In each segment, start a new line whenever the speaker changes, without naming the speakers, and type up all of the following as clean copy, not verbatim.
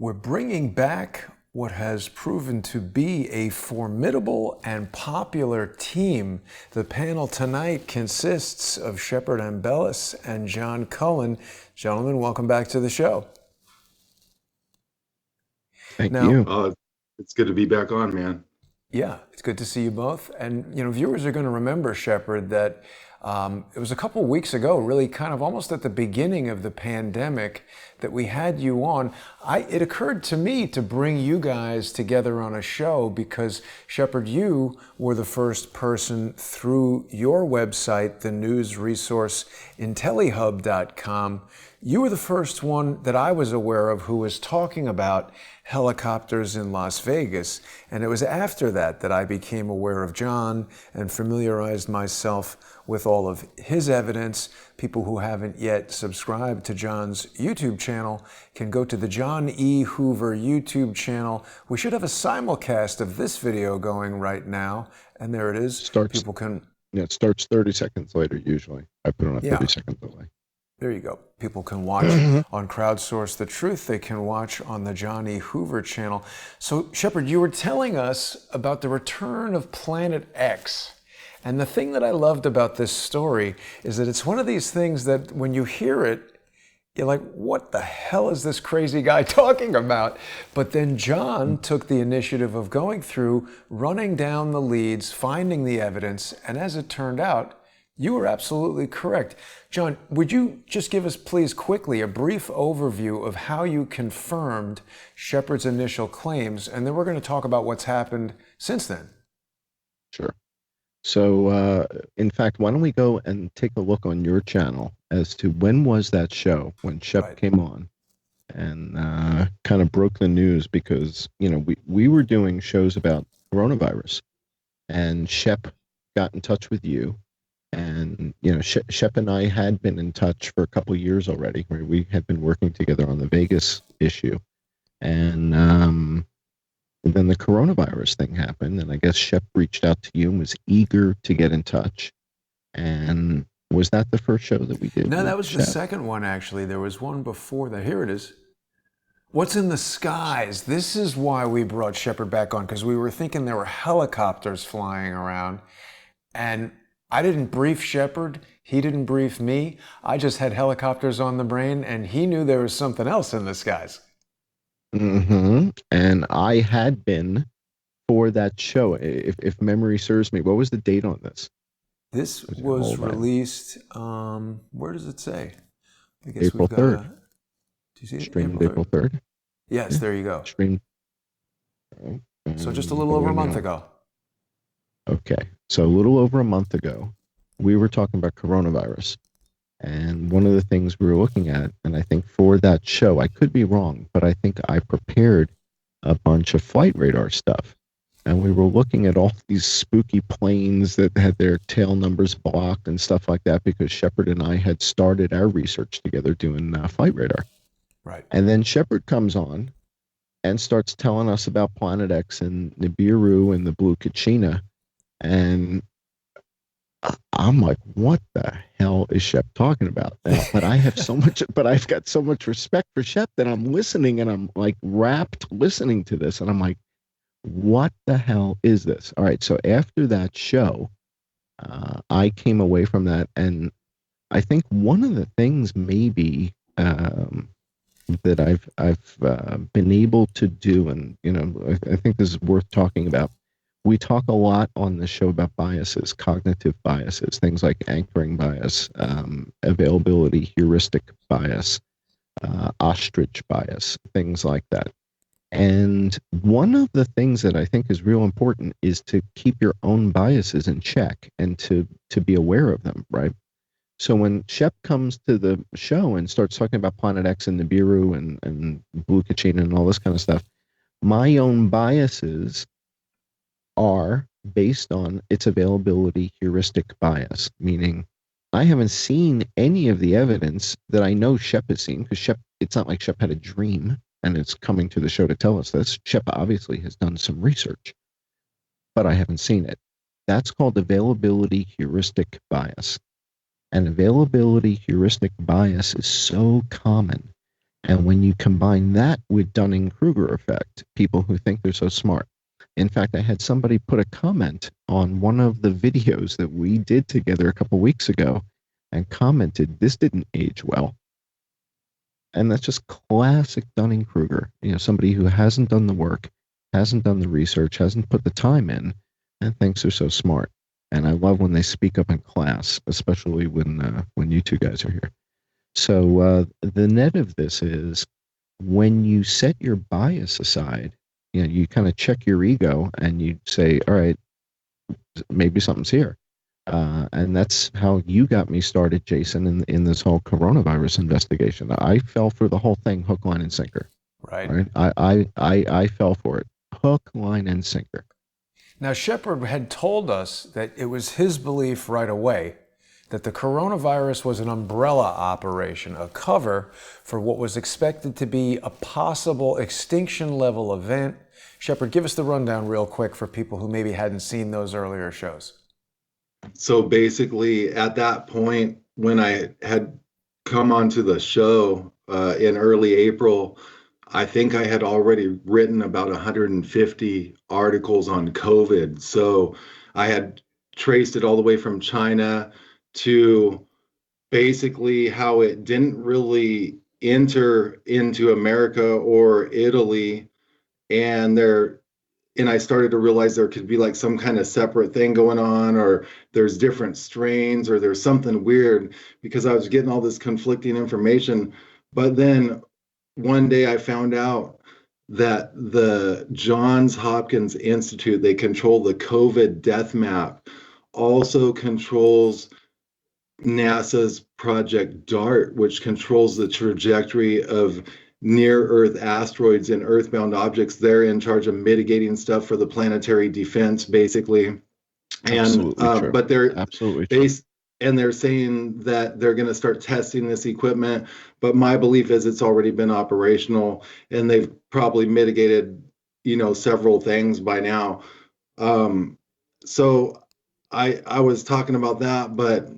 We're bringing back what has proven to be a formidable and popular team. The panel tonight consists of Shepard Ambellas and John Cullen. Gentlemen, welcome back to the show.
Thank you.
It's good to be back on, man.
Yeah, it's good to see you both. And, viewers are going to remember, Shepard, that it was a couple weeks ago, really kind of almost at the beginning of the pandemic, that we had you on. It occurred to me to bring you guys together on a show because, Shepard, you were the first person through your website, the news resource intellihub.com. You were the first one that I was aware of who was talking about helicopters in Las Vegas. And it was after that that I became aware of John and familiarized myself with all of his evidence. People who haven't yet subscribed to John's YouTube channel can go to the John E. Hoover YouTube channel. We should have a simulcast of this video going right now. And there it is. People can...
Yeah, it starts 30 seconds later, usually. I put on a 30 second delay.
There you go. People can watch on Crowdsource the Truth. They can watch on the John E. Hoover channel. So, Shepard, you were telling us about the return of Planet X. And the thing that I loved about this story is that it's one of these things that when you hear it, you're like, what the hell is this crazy guy talking about? But then John took the initiative of going through, running down the leads, finding the evidence, and as it turned out, you were absolutely correct. John, would you just give us, please, quickly a brief overview of how you confirmed Shepard's initial claims, and then we're going to talk about what's happened since then.
Sure. So, in fact, why don't we go and take a look on your channel as to when was that show, when Shep came on and kind of broke the news because, we were doing shows about coronavirus, and Shep got in touch with you. And, Shep and I had been in touch for a couple of years already, where we had been working together on the Vegas issue. And then the coronavirus thing happened, and I guess Shep reached out to you and was eager to get in touch. And was that the first show that we did?
No, that was the second one, actually. There was one before that. Here it is. What's in the skies? This is why we brought Shepard back on, because we were thinking there were helicopters flying around. And I didn't brief Shepard. He didn't brief me. I just had helicopters on the brain, and he knew there was something else in the skies.
Mm-hmm. And I had been for that show. If memory serves me, what was the date on this?
This was released, where does it say? I guess
April 3rd.
Do you see it?
Streamed April 3rd.
Yes, there you go.
Streamed.
So just a little over a month ago.
Okay. So a little over a month ago, we were talking about coronavirus. And one of the things we were looking at, and I think for that show, I could be wrong, but I think I prepared a bunch of flight radar stuff. And we were looking at all these spooky planes that had their tail numbers blocked and stuff like that because Shepard and I had started our research together doing flight radar.
Right.
And then Shepard comes on and starts telling us about Planet X and Nibiru and the Blue Kachina. And I'm like, what the hell is Shep talking about? But I've got so much respect for Shep that I'm listening and I'm like rapt listening to this. And I'm like, what the hell is this? All right. So after that show, I came away from that. And I think one of the things maybe that I've been able to do, and, I think this is worth talking about. We talk a lot on the show about biases, cognitive biases, things like anchoring bias, availability heuristic bias, ostrich bias, things like that. And one of the things that I think is real important is to keep your own biases in check and to be aware of them, right? So when Shep comes to the show and starts talking about Planet X and Nibiru and Blue Kachina and all this kind of stuff, my own biases are based on its availability heuristic bias, meaning I haven't seen any of the evidence that I know Shep has seen, because it's not like Shep had a dream and it's coming to the show to tell us this. Shep obviously has done some research, but I haven't seen it. That's called availability heuristic bias. And availability heuristic bias is so common And when you combine that with Dunning-Kruger effect, people who think they're so smart. In fact, I had somebody put a comment on one of the videos that we did together a couple weeks ago and commented, this didn't age well. And that's just classic Dunning-Kruger. Somebody who hasn't done the work, hasn't done the research, hasn't put the time in, and thinks they're so smart. And I love when they speak up in class, especially when you two guys are here. So the net of this is when you set your bias aside, you kind of check your ego and you say, all right, maybe something's here. And that's how you got me started, Jason, in this whole coronavirus investigation. I fell for the whole thing, hook, line, and sinker.
Right.
I fell for it, hook, line, and sinker.
Now, Shepard had told us that it was his belief right away that the coronavirus was an umbrella operation, a cover for what was expected to be a possible extinction-level event. Shepard, give us the rundown real quick for people who maybe hadn't seen those earlier shows.
So basically, at that point, when I had come onto the show in early April, I think I had already written about 150 articles on COVID. So I had traced it all the way from China to basically how it didn't really enter into America or Italy. And I started to realize there could be like some kind of separate thing going on, or there's different strains, or there's something weird, because I was getting all this conflicting information. But then one day I found out that the Johns Hopkins Institute, they control the COVID death map, also controls NASA's Project D.A.R.T, which controls the trajectory of near Earth asteroids and earthbound objects. They're in charge of mitigating stuff for the planetary defense, basically.
Absolutely true.
But they're
absolutely true.
And they're saying that they're going to start testing this equipment. But my belief is it's already been operational, and they've probably mitigated, several things by now. So I was talking about that, but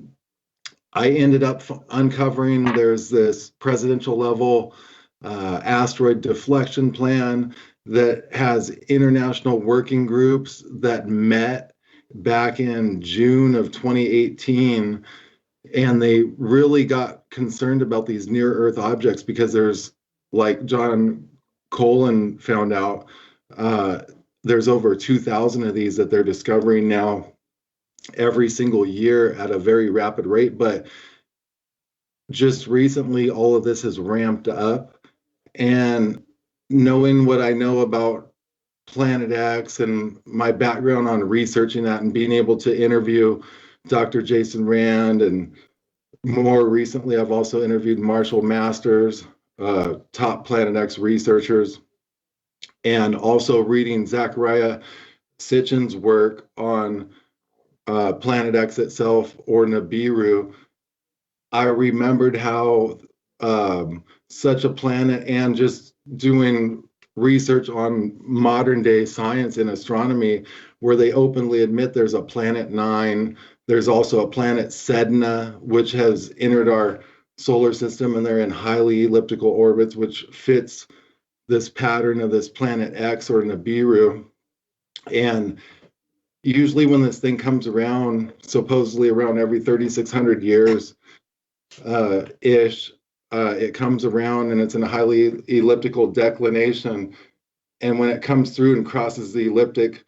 I ended up uncovering there's this presidential level asteroid deflection plan that has international working groups that met back in June of 2018. And they really got concerned about these near Earth objects because there's, like John Cullen found out, there's over 2,000 of these that they're discovering now every single year at a very rapid rate. But just recently, all of this has ramped up. And knowing what I know about Planet X and my background on researching that and being able to interview Dr. Jason Rand, and more recently, I've also interviewed Marshall Masters, top Planet X researchers, and also reading Zachariah Sitchin's work on Planet X itself, or Nibiru. I remembered how such a planet, and just doing research on modern day science and astronomy, where they openly admit there's a planet 9. There's also a planet Sedna, which has entered our solar system, and they're in highly elliptical orbits, which fits this pattern of this planet X, or Nibiru. And usually when this thing comes around, supposedly around every 3,600 years ish, it comes around, and it's in a highly elliptical declination. And when it comes through and crosses the elliptic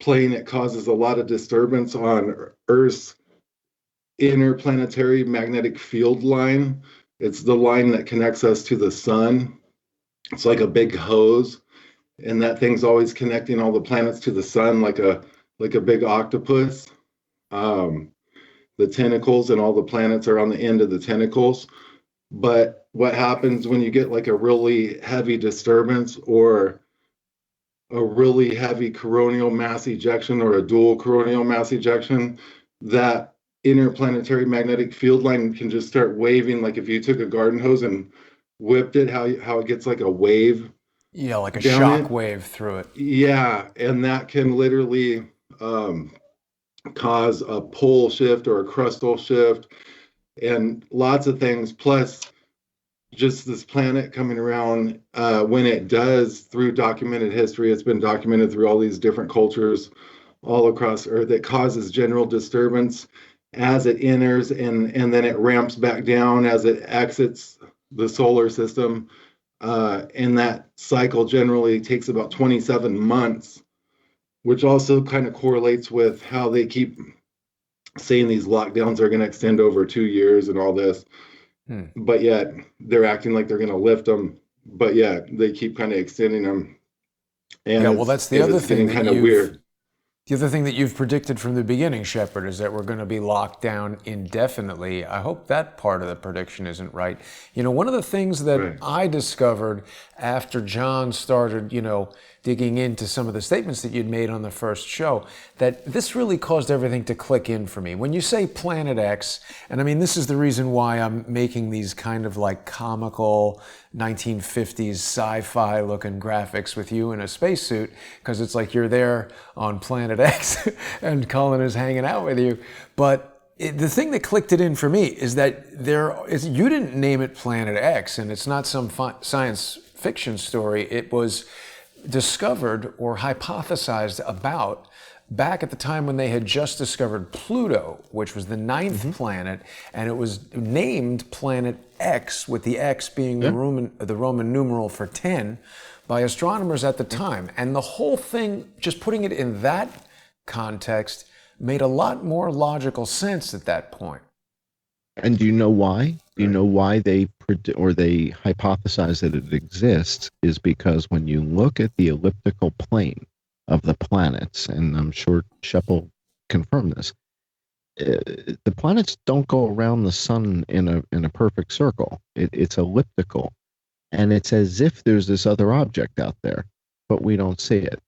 plane, it causes a lot of disturbance on Earth's interplanetary magnetic field line. It's the line that connects us to the sun. It's like a big hose, and that thing's always connecting all the planets to the sun, like a big octopus. The tentacles and all the planets are on the end of the tentacles. But what happens when you get like a really heavy disturbance, or a really heavy coronal mass ejection, or a dual coronal mass ejection, that interplanetary magnetic field line can just start waving, like if you took a garden hose and whipped it, how it gets like a wave.
Yeah, like a
down
shock
it.
wave through it.
Yeah, and that can literally cause a pole shift or a crustal shift, and lots of things. Plus, just this planet coming around when it does, through documented history. It's been documented through all these different cultures all across Earth. It causes general disturbance as it enters, and then it ramps back down as it exits the solar system. And that cycle generally takes about 27 months, which also kind of correlates with how they keep saying these lockdowns are going to extend over 2 years and all this. But yet they're acting like they're going to lift them. But yeah, they keep kind of extending them. And
Yeah, well, that's the other thing
kind of weird.
The other thing that you've predicted from the beginning, Shepard, is that we're going to be locked down indefinitely. I hope that part of the prediction isn't right. You know, one of the things that
Right.
I discovered after John started, digging into some of the statements that you'd made on the first show, that this really caused everything to click in for me. When you say Planet X, and I mean, this is the reason why I'm making these kind of like comical 1950s sci-fi looking graphics with you in a spacesuit, because it's like you're there on Planet X and Cullen is hanging out with you. But the thing that clicked it in for me is that you didn't name it Planet X, and it's not some science fiction story. It was discovered or hypothesized about back at the time when they had just discovered Pluto, which was the ninth planet, and it was named Planet X, with the X being the Roman numeral for 10, by astronomers at the time. And the whole thing, just putting it in that context, made a lot more logical sense at that point.
And do you know why? Do you know why they hypothesize that it exists? Is because when you look at the elliptical plane of the planets, and I'm sure Shep will confirm this, the planets don't go around the sun in a perfect circle. It's elliptical, and it's as if there's this other object out there, but we don't see it.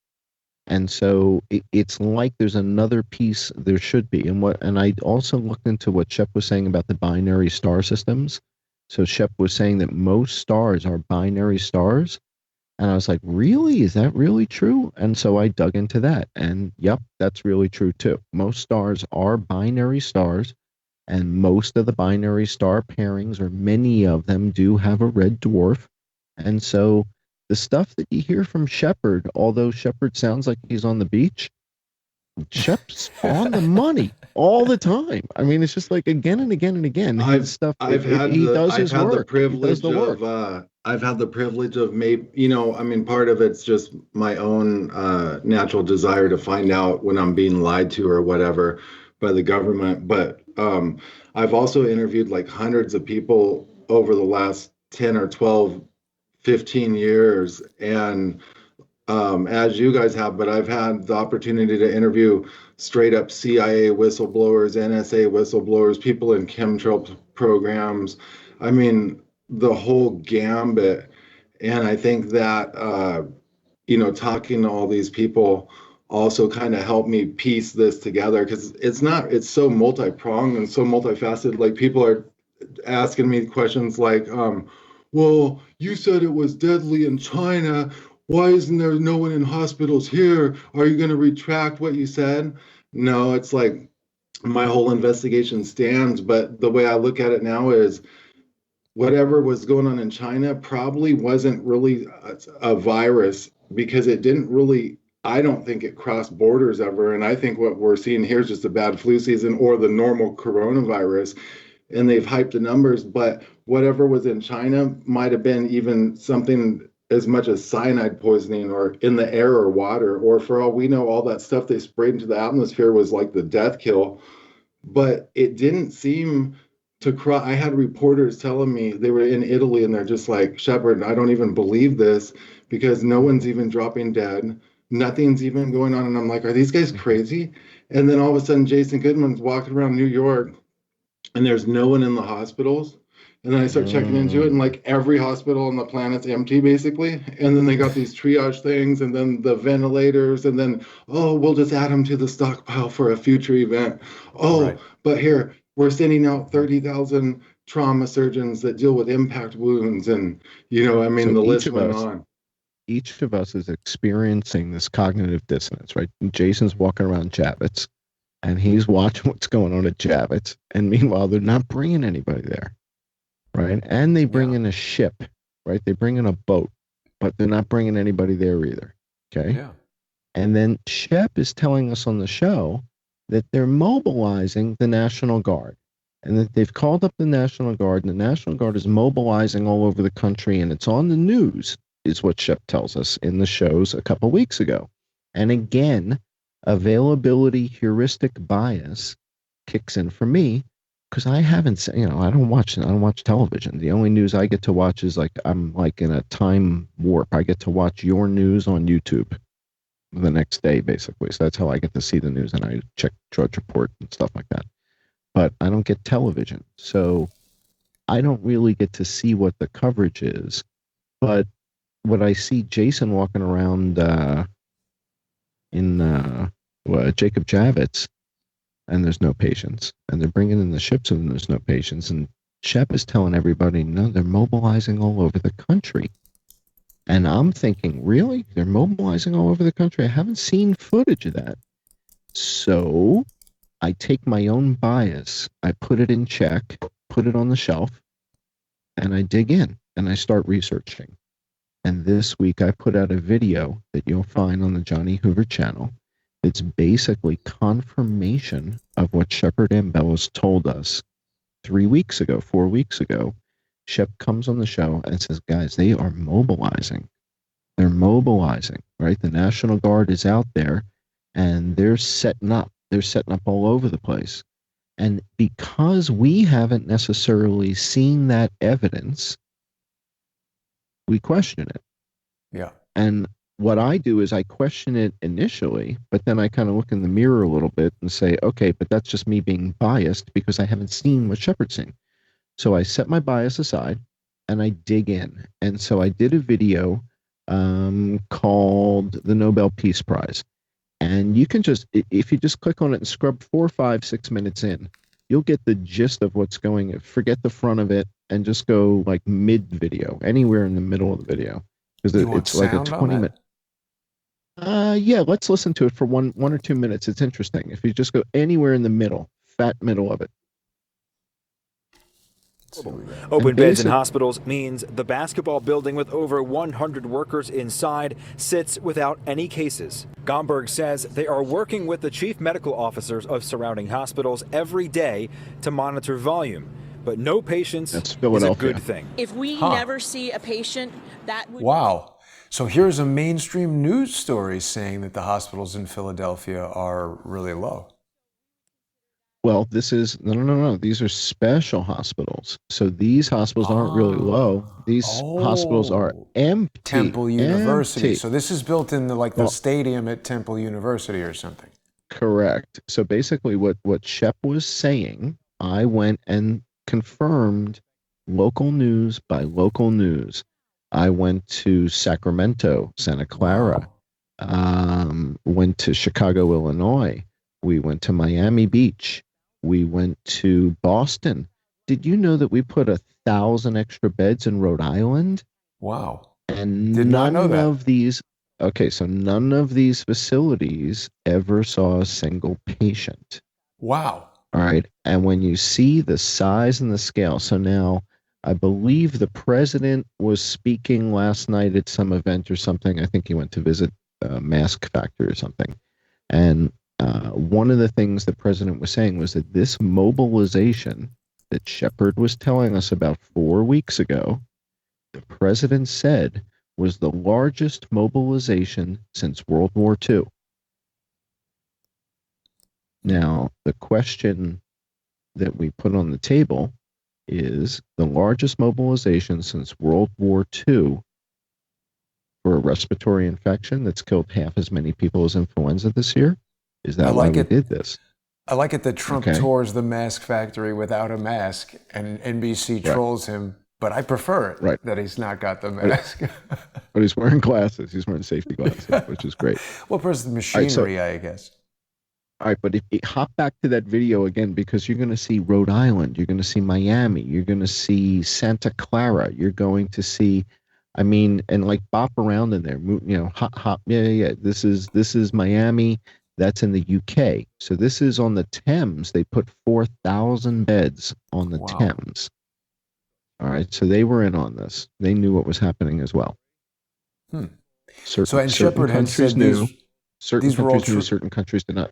And so it's like there's another piece there should be. And I also looked into what Shep was saying about the binary star systems. So Shep was saying that most stars are binary stars. And I was like, really? Is that really true? And so I dug into that. And yep, that's really true too. Most stars are binary stars. And most of the binary star pairings, or many of them, do have a red dwarf. And so the stuff that you hear from Shepard, although Shepard sounds like he's on the beach, Shep's on the money all the time. I mean, it's just like again and again and again. His stuff.
I've had the privilege of maybe, I mean, part of it's just my own natural desire to find out when I'm being lied to or whatever by the government. But I've also interviewed like hundreds of people over the last 10 or 12 15 years, and as you guys have, but I've had the opportunity to interview straight up CIA whistleblowers, NSA whistleblowers, people in chemtrail programs. I mean, the whole gambit. And I think that, talking to all these people also kind of helped me piece this together, because it's so multi-pronged and so multifaceted. Like, people are asking me questions like, well, you said it was deadly in China. Why isn't there no one in hospitals here? Are you going to retract what you said? No, it's like my whole investigation stands. But the way I look at it now is whatever was going on in China probably wasn't really a virus, because it didn't really, I don't think it crossed borders ever. And I think what we're seeing here is just a bad flu season or the normal coronavirus. And they've hyped the numbers, but whatever was in China might have been even something as much as cyanide poisoning, or in the air or water, or for all we know, all that stuff they sprayed into the atmosphere was like the death kill. But it didn't seem to cross. I had reporters telling me they were in Italy and they're just like, Shepard, I don't even believe this, because no one's even dropping dead. Nothing's even going on. And I'm like, are these guys crazy? And then all of a sudden, Jason Goodman's walking around New York, and there's no one in the hospitals. And then I start checking into it, and like every hospital on the planet's empty basically. And then they got these triage things, and then the ventilators, and then, oh, we'll just add them to the stockpile for a future event. Oh, right. But here, we're sending out 30,000 trauma surgeons that deal with impact wounds. And, I mean, so the list went on.
Each of us is experiencing this cognitive dissonance, right? Jason's walking around Javits, and he's watching what's going on at Javits, and meanwhile, they're not bringing anybody there, right? And they bring
Yeah.
in a ship, right? They bring in a boat, but they're not bringing anybody there either. Okay.
Yeah.
And then Shep is telling us on the show that they're mobilizing the National Guard and that they've called up the National Guard, and the National Guard is mobilizing all over the country, and it's on the news, is what Shep tells us in the shows a couple weeks ago. And again, availability heuristic bias kicks in for me because I haven't seen, I don't watch television. The only news I get to watch is like I'm like in a time warp. I get to watch your news on YouTube the next day, basically. So that's how I get to see the news, and I check Drudge Report and stuff like that. But I don't get television, so I don't really get to see what the coverage is. But what I see Jason walking around in Jacob Javits, and there's no patients, and they're bringing in the ships, and there's no patients, and Shep is telling everybody, no, they're mobilizing all over the country. And I'm thinking, really? They're mobilizing all over the country? I haven't seen footage of that. So I take my own bias, I put it in check, put it on the shelf, and I dig in and I start researching. And this week I put out a video that you'll find on the Johnny Hoover channel. It's basically confirmation of what Shepard Ambellas told us 4 weeks ago. Shep comes on the show and says, guys, they are mobilizing. They're mobilizing, right? The National Guard is out there and they're setting up. They're setting up all over the place. And because we haven't necessarily seen that evidence, we question it.
Yeah.
And what I do is I question it initially, but then I kind of look in the mirror a little bit and say, okay, but that's just me being biased because I haven't seen what Shepard's seen. So I set my bias aside and I dig in. And so I did a video called the Nobel Peace Prize. And you can just, if you just click on it and scrub 4, 5, 6 minutes in, you'll get the gist of what's going. Forget the front of it and just go like mid video, anywhere in the middle of the video. Because it's like a 20-minute. Yeah, let's listen to it for one or 2 minutes. It's interesting. If you just go anywhere in the middle, fat middle of it.
Open beds in hospitals means the basketball building with over 100 workers inside sits without any cases. Gomberg says they are working with the chief medical officers of surrounding hospitals every day to monitor volume. But no patients is a good thing.
If we never see a patient, that would...
Wow. So here's a mainstream news story saying that the hospitals in Philadelphia are really low.
Well, this is no. These are special hospitals. So these hospitals aren't really low. These hospitals are empty.
Temple University.
Empty.
So this is built in the stadium at Temple University or something.
Correct. So basically what Shep was saying, I went and confirmed local news by local news. I went to Sacramento, Santa Clara, went to Chicago, Illinois. We went to Miami Beach. We went to Boston. Did you know that we put 1,000 extra beds in Rhode Island?
Wow.
And
Did not know that.
None of these facilities ever saw a single patient.
Wow.
All right. And when you see the size and the scale, so now I believe the president was speaking last night at some event or something. I think he went to visit Mask Factory or something. And one of the things the president was saying was that this mobilization that Shepard was telling us about 4 weeks ago, the president said was the largest mobilization since World War II. Now, the question that we put on the table is the largest mobilization since World War II for a respiratory infection that's killed half as many people as influenza this year. Is that why we did this?
I like it that Trump tours the Mask Factory without a mask and NBC trolls him, but I prefer it that he's not got the mask.
But he's wearing glasses. He's wearing safety glasses, which is great.
Well, first the machinery, I guess.
All right, but if you hop back to that video again, because you're going to see Rhode Island, you're going to see Miami, you're going to see Santa Clara, you're going to see, and like bop around in there, hop, yeah. This is Miami. That's in the UK. So this is on the Thames. They put 4,000 beds on the Thames. All right, so they were in on this. They knew what was happening as well.
Hmm.
Certain
Shepard had
countries
said
knew. Certain
these were all
countries knew. Certain countries did not.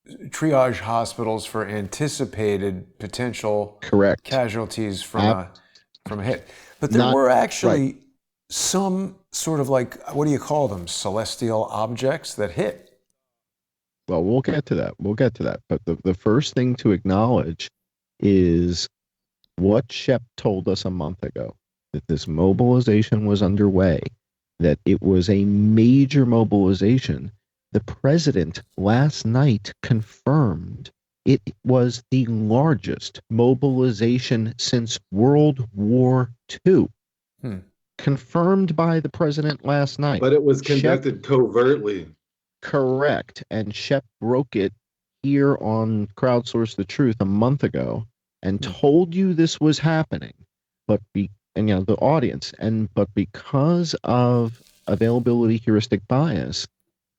triage hospitals for anticipated potential
Correct.
casualties from a hit. But there
Not
were actually
right.
some sort of like, what do you call them? Celestial objects that hit.
Well, we'll get to that. We'll get to that. But the first thing to acknowledge is what Shep told us a month ago, that this mobilization was underway, that it was a major mobilization. The president last night confirmed it was the largest mobilization since World War II. Confirmed by the president last night.
But it was conducted covertly.
Correct. And Shep broke it here on Crowdsource the Truth a month ago and told you this was happening. But the audience, but because of availability heuristic bias,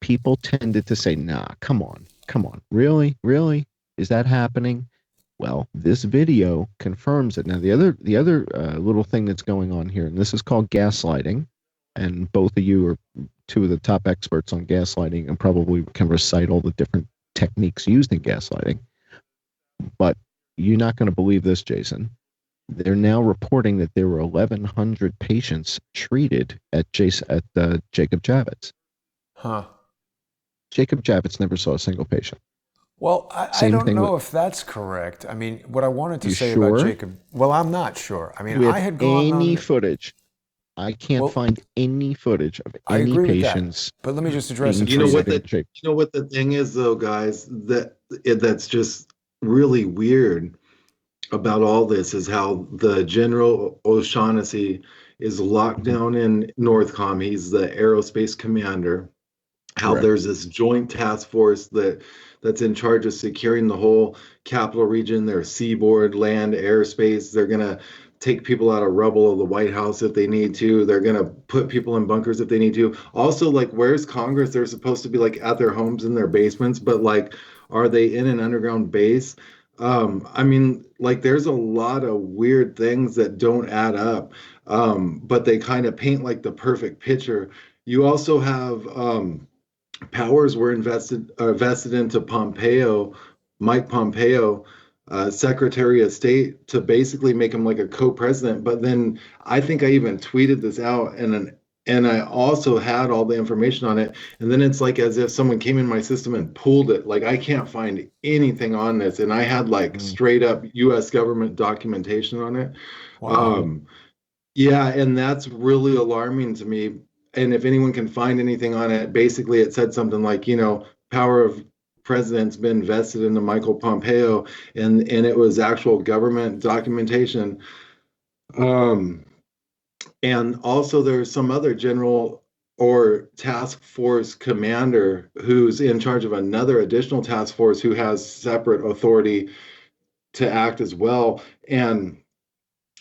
people tended to say, nah, come on, really? Is that happening? Well, this video confirms it. Now, the other little thing that's going on here, and this is called gaslighting, and both of you are two of the top experts on gaslighting and probably can recite all the different techniques used in gaslighting. But you're not going to believe this, Jason. They're now reporting that there were 1,100 patients treated at Jacob Javits.
Huh.
Jacob Javits never saw a single patient.
Well, I don't know if that's correct. I mean, what I wanted to say about Jacob, well, I'm not sure. I mean, I had gone on
footage. I can't find any footage of any patients.
But let me just address it.
You know what the thing is, though, guys, that's just really weird about all this is how the General O'Shaughnessy is locked down in Northcom. He's the aerospace commander. How there's this joint task force that's in charge of securing the whole capital region, their seaboard, land, airspace. They're gonna take people out of rubble of the White House if they need to. They're gonna put people in bunkers if they need to. Also, like, where's Congress? They're supposed to be like at their homes in their basements, but like, are they in an underground base? I mean, like, there's a lot of weird things that don't add up, but they kind of paint like the perfect picture. You also have powers were vested into Mike Pompeo, Secretary of State, to basically make him like a co-president. But then I think I even tweeted this out, and I also had all the information on it. And then it's like as if someone came in my system and pulled it. Like, I can't find anything on this, and I had like straight up U.S. government documentation on it.
Wow.
Yeah, and that's really alarming to me. And if anyone can find anything on it, basically it said something like, power of president's been vested into Michael Pompeo, and it was actual government documentation. And also there's some other general or task force commander who's in charge of another additional task force who has separate authority to act as well. And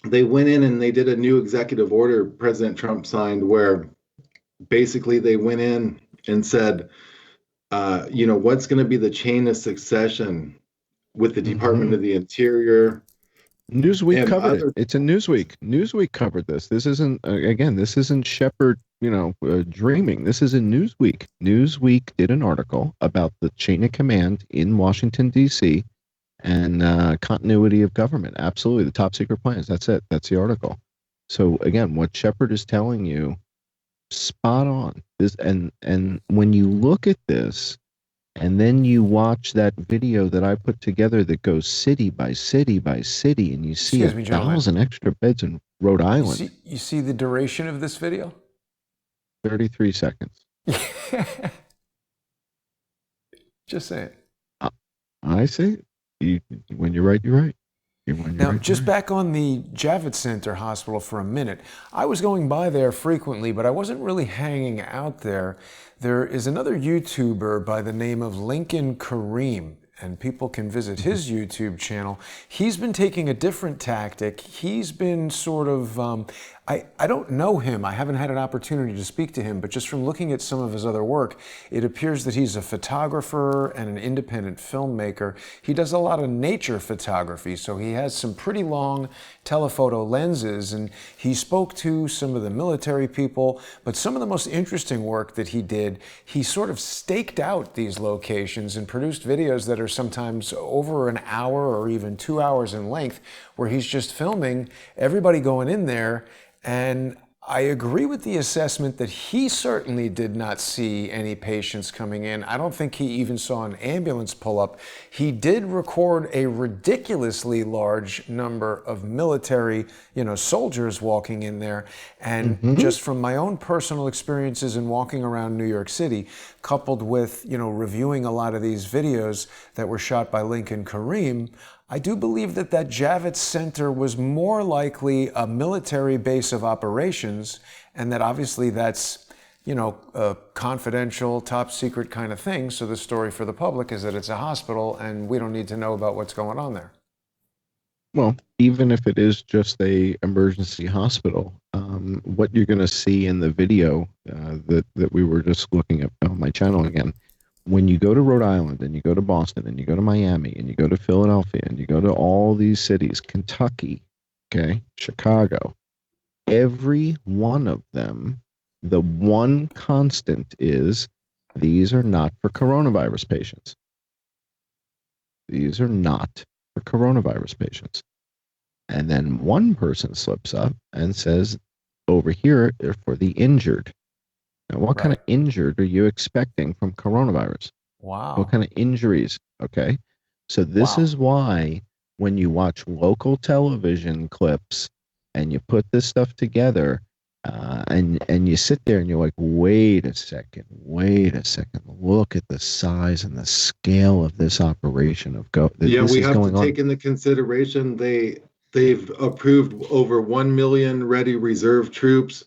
they went in and they did a new executive order President Trump signed, where basically they went in and said, what's going to be the chain of succession with the Department of the Interior.
Newsweek covered it. It's a Newsweek. Newsweek covered this. This isn't, this isn't Shepard, dreaming. This is in Newsweek. Newsweek did an article about the chain of command in Washington, D.C. and continuity of government. Absolutely. The top secret plans. That's it. That's the article. So again, what Shepard is telling you, spot on. This, and when you look at this, and then you watch that video that I put together that goes city by city by city, and you see 1,000 extra beds in Rhode Island.
You see the duration of this video?
33 seconds.
Just saying.
I see. When you're right, you're right.
Now, just back on the Javits Center Hospital for a minute. I was going by there frequently, but I wasn't really hanging out there. There is another YouTuber by the name of Lincoln Kareem. and people can visit his YouTube channel. He's been taking a different tactic. He's been sort of, I don't know him. I haven't had an opportunity to speak to him, but just from looking at some of his other work, it appears that he's a photographer and an independent filmmaker. He does a lot of nature photography, so he has some pretty long telephoto lenses, and he spoke to some of the military people, but some of the most interesting work that he did, he sort of staked out these locations and produced videos that are sometimes over an hour or even 2 hours in length, where he's just filming everybody going in there. And I agree with the assessment that he certainly did not see any patients coming in. I don't think he even saw an ambulance pull up. He did record a ridiculously large number of military, soldiers walking in there. And just from my own personal experiences in walking around New York City, coupled with, reviewing a lot of these videos that were shot by Lincoln Kareem, I do believe that Javits Center was more likely a military base of operations, and that obviously that's, a confidential, top secret kind of thing. So the story for the public is that it's a hospital and we don't need to know about what's going on there.
Well, even if it is just a emergency hospital, what you're going to see in the video that we were just looking at on my channel again, when you go to Rhode Island and you go to Boston and you go to Miami and you go to Philadelphia and you go to all these cities, Kentucky, okay, Chicago, every one of them, the one constant is these are not for coronavirus patients. These are not for coronavirus patients. And then one person slips up and says, over here, they're for the injured. Now, what kind of injured are you expecting from coronavirus?
Wow.
What kind of injuries? Okay. So this is why when you watch local television clips and you put this stuff together and you sit there and you're like, wait a second, look at the size and the scale of this operation of
we have to take into consideration they've approved over 1 million ready reserve troops.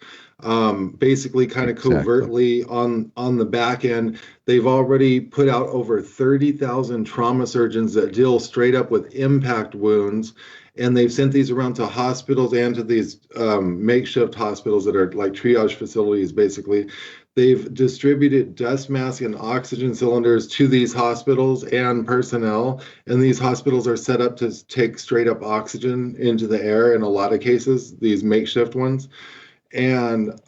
Basically kind of covertly on the back end. They've already put out over 30,000 trauma surgeons that deal straight up with impact wounds. And they've sent these around to hospitals and to these makeshift hospitals that are like triage facilities, basically. They've distributed dust masks and oxygen cylinders to these hospitals and personnel. And these hospitals are set up to take straight up oxygen into the air in a lot of cases, these makeshift ones. And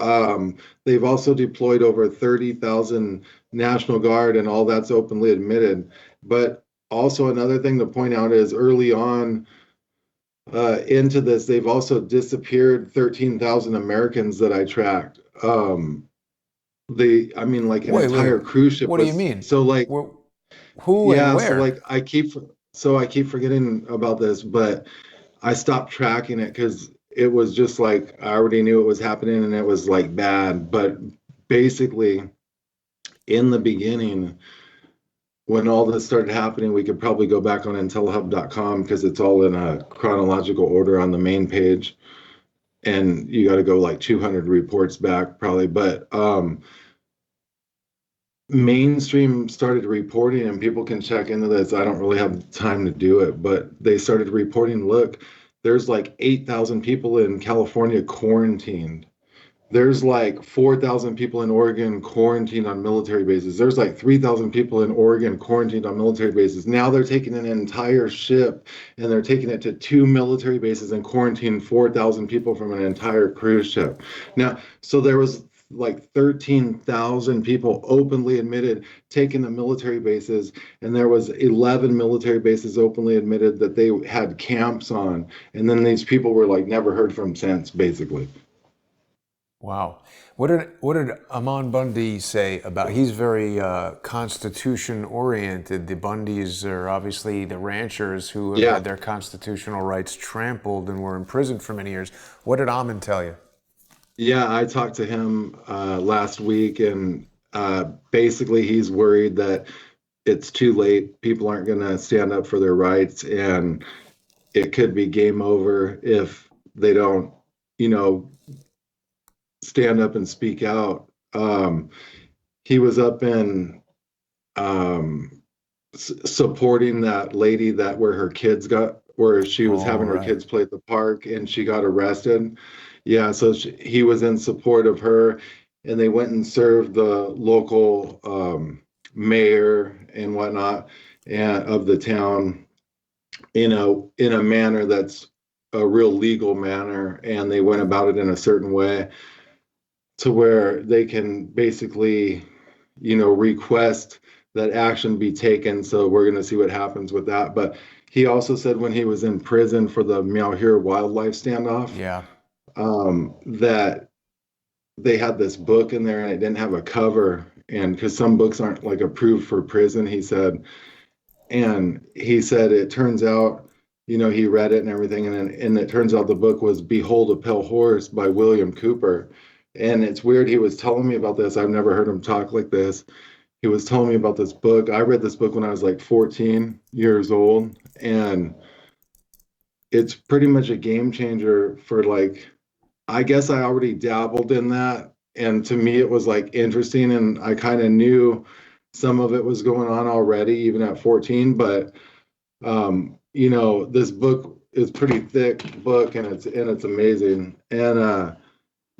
they've also deployed over 30,000 National Guard, and all that's openly admitted. But also another thing to point out is early on into this, they've also disappeared 13,000 Americans that I tracked. An entire cruise ship.
What do you mean?
So like,
who and where?
So like I keep forgetting about this, but I stopped tracking it because it was just like I already knew it was happening and it was like bad. But basically, in the beginning, when all this started happening, we could probably go back on intelhub.com because it's all in a chronological order on the main page. And you got to go like 200 reports back probably. But mainstream started reporting, and people can check into this. I don't really have time to do it, but they started reporting, look, there's like 8,000 people in California quarantined. There's like 4,000 people in Oregon quarantined on military bases. There's like 3,000 people in Oregon quarantined on military bases. Now they're taking an entire ship and they're taking it to 2 military bases and quarantining 4,000 people from an entire cruise ship. Now, so there was like 13,000 people openly admitted taking the military bases, and there was 11 military bases openly admitted that they had camps on, and then these people were like never heard from since, basically.
Wow. What did Amon Bundy say about? He's very constitution oriented. The Bundys are obviously the ranchers who have had their constitutional rights trampled and were imprisoned for many years. What did Amon tell you?
Yeah, I talked to him last week, and basically he's worried that it's too late. People aren't going to stand up for their rights, and it could be game over if they don't, stand up and speak out. He was up in supporting that lady where she was
All
having her
right.
kids play at the park and she got arrested. Yeah, so he was in support of her, and they went and served the local mayor and whatnot and of the town in a manner that's a real legal manner, and they went about it in a certain way to where they can basically, request that action be taken. So we're going to see what happens with that. But he also said when he was in prison for the Meow wildlife standoff,
Yeah.
that they had this book in there and it didn't have a cover. And because some books aren't like approved for prison, he said it turns out, he read it and everything, and it turns out the book was Behold a Pale Horse by William Cooper. And it's weird, he was telling me about this. I've never heard him talk like this. He was telling me about this book. I read this book when I was like 14 years old, and it's pretty much a game changer for, like, I guess I already dabbled in that. And to me, it was like interesting, and I kind of knew some of it was going on already, even at 14. But this book is pretty thick book, and it's amazing, and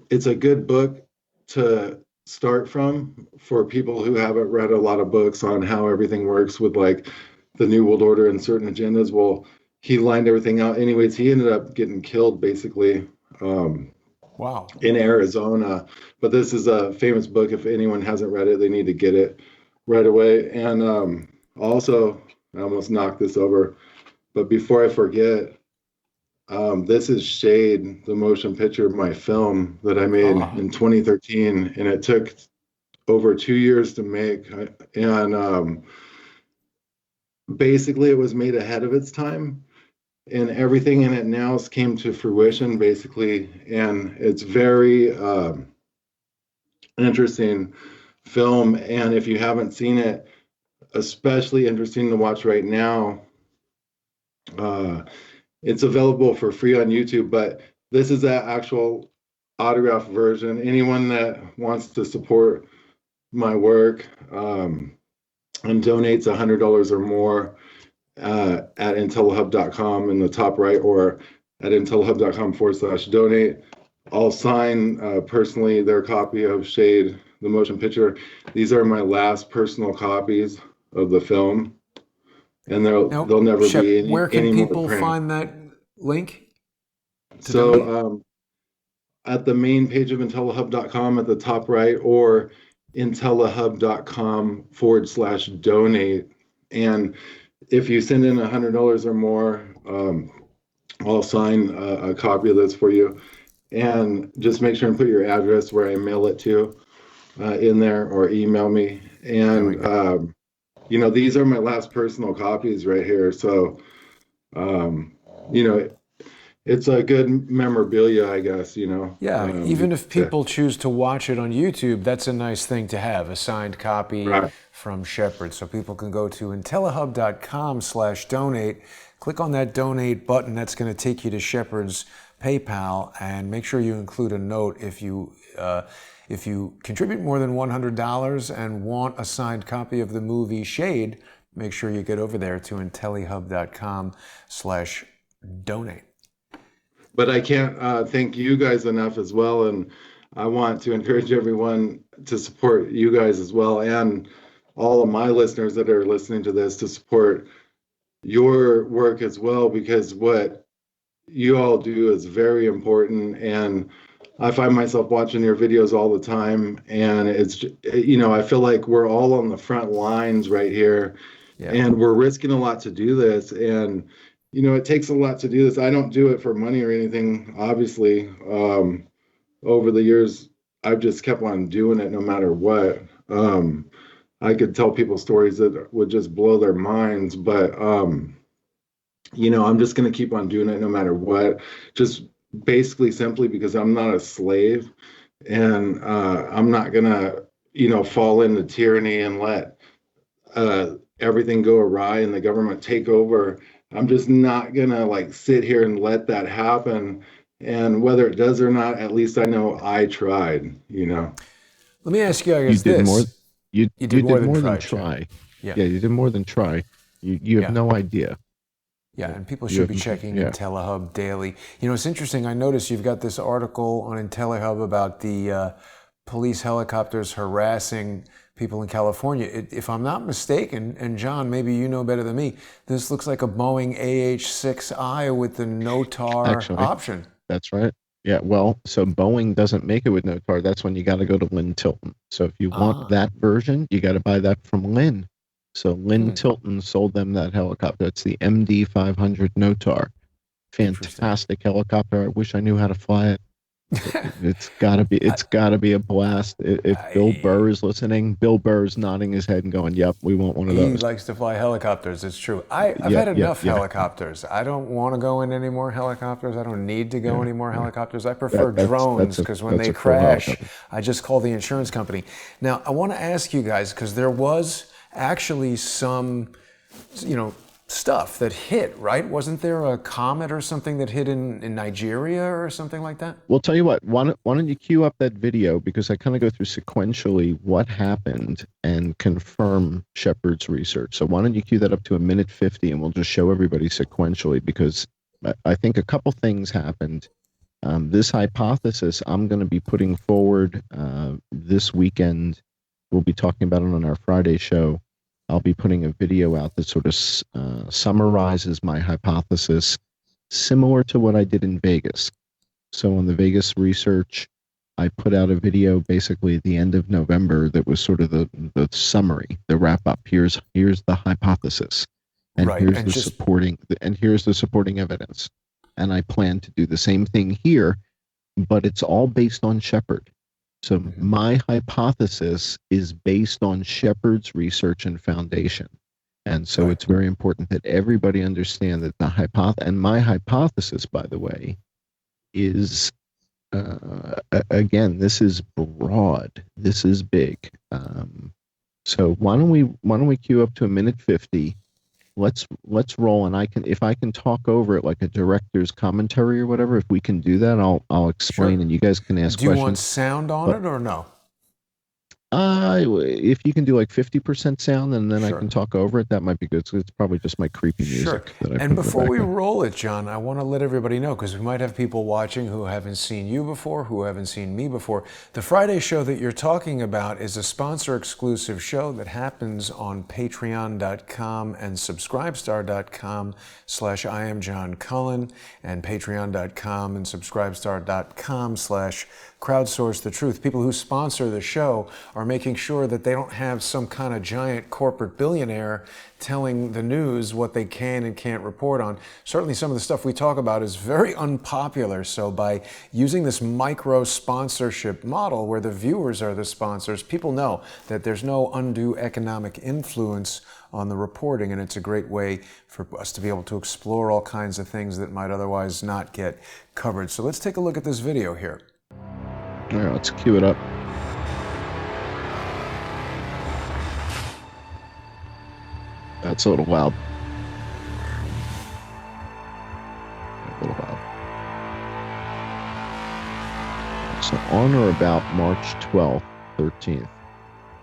it's a good book to start from for people who haven't read a lot of books on how everything works with like the New World Order and certain agendas. Well, he lined everything out. Anyways, he ended up getting killed basically.
Wow.
In Arizona. But this is a famous book. If anyone hasn't read it, they need to get it right away. And also, I almost knocked this over, but before I forget, this is Shade, the motion picture of my film that I made in 2013, and it took over 2 years to make. And basically, it was made ahead of its time, and everything in it now came to fruition basically, and it's very interesting film. And if you haven't seen it, especially interesting to watch right now. It's available for free on YouTube, but this is that actual autograph version. Anyone that wants to support my work and donates $100 or more at intellihub.com in the top right, or at intellihub.com/donate. I'll sign personally their copy of Shade, the motion picture. These are my last personal copies of the film, and they'll never
Shep,
be
where can
any more
people
print.
find that link?
So at the main page of intellihub.com at the top right, or intellihub.com/donate. And if you send in $100 or more, I'll sign a copy of this for you. And just make sure and put your address where I mail it to in there, or email me. And these are my last personal copies right here. So it's a good memorabilia, I guess,
Yeah, even if people choose to watch it on YouTube, that's a nice thing to have, a signed copy from Shepard. So people can go to intellihub.com/donate, click on that donate button. That's going to take you to Shepard's PayPal, and make sure you include a note if you contribute more than $100 and want a signed copy of the movie Shade. Make sure you get over there to intellihub.com/donate.
But I can't thank you guys enough as well. And I want to encourage everyone to support you guys as well, and all of my listeners that are listening to this to support your work as well, because what you all do is very important. And I find myself watching your videos all the time, and it's, I feel like we're all on the front lines right here, and we're risking a lot to do this. And it takes a lot to do this. I don't do it for money or anything, obviously. Over the years, I've just kept on doing it no matter what. I could tell people stories that would just blow their minds, but I'm just going to keep on doing it no matter what. Just basically simply because I'm not a slave, and I'm not going to, fall into tyranny and let everything go awry and the government take over. I'm just not gonna sit here and let that happen. And whether it does or not, at least I know I tried.
Let me ask you, I guess,
you did
this.
more. You did more than
try.
try.
Yeah.
Yeah, you did more than try. You have no idea.
Yeah, and people
You
should be
have-
checking
yeah.
IntelliHub daily. You know, it's interesting. I noticed you've got this article on IntelliHub about the police helicopters harassing people in California. If I'm not mistaken, and John, maybe you know better than me, this looks like a Boeing AH-6I with the no tar
Actually,
option.
that's right. Yeah, well, so Boeing doesn't make it with no tar. That's when you got to go to Lynn Tilton. So if you want that version, you got to buy that from Lynn. So Lynn Tilton sold them that helicopter. It's the MD 500 no tar. Fantastic helicopter. I wish I knew how to fly it. It's gotta be a blast. If Bill Burr is listening, Bill Burr is nodding his head and going, "Yep, we want one of
He
those."
likes to fly helicopters. It's true. I've had enough helicopters. I don't want to go in any more helicopters. I don't need to go any more helicopters. I prefer drones because when they crash, I just call the insurance company. Now, I want to ask you guys, because there was actually some, stuff that hit, right? Wasn't there a comet or something that hit in Nigeria or something like that?
Well, tell you what, why don't you cue up that video, because I kind of go through sequentially what happened and confirm Shepard's research. So why don't you cue that up to 1:50 and we'll just show everybody sequentially, because I think a couple things happened. This hypothesis I'm going to be putting forward this weekend. We'll be talking about it on our Friday show. I'll be putting a video out that sort of summarizes my hypothesis, similar to what I did in Vegas. So on the Vegas research, I put out a video basically at the end of November that was sort of the summary, the wrap up. Here's the hypothesis, and here's the supporting evidence. And I plan to do the same thing here, but it's all based on Shepard. So my hypothesis is based on Shepard's research and foundation. And so it's very important that everybody understand that my hypothesis, by the way, is, again, this is broad. This is big. So why don't we queue up to 1:50? Let's roll, and if I can talk over it like a director's commentary or whatever, if we can do that, I'll explain, and you guys can ask questions.
Do you want sound on it or no?
If you can do like 50% sound, and then I can talk over it, that might be good. So it's probably just my creepy music.
And before we roll it, John, I want to let everybody know, because we might have people watching who haven't seen you before, who haven't seen me before. The Friday show that you're talking about is a sponsor-exclusive show that happens on patreon.com and subscribestar.com/I am John Cullen, and patreon.com and subscribestar.com/crowdsource the truth. People who sponsor the show are making sure that they don't have some kind of giant corporate billionaire telling the news what they can and can't report on. Certainly some of the stuff we talk about is very unpopular. So by using this micro sponsorship model where the viewers are the sponsors, people know that there's no undue economic influence on the reporting, and it's a great way for us to be able to explore all kinds of things that might otherwise not get covered. So let's take a look at this video here.
All right, let's cue it up. That's a little loud. A little loud. So on or about March 12th, 13th,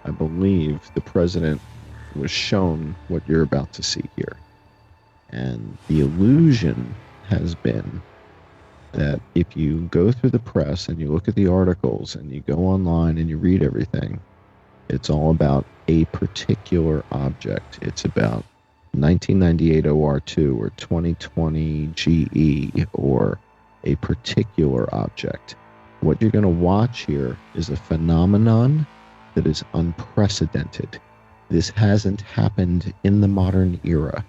I believe the president was shown what you're about to see here. And the illusion has been that if you go through the press and you look at the articles and you go online and you read everything, it's all about a particular object. It's about 1998 OR2 or 2020 GE or a particular object. What you're going to watch here is a phenomenon that is unprecedented. This hasn't happened in the modern era.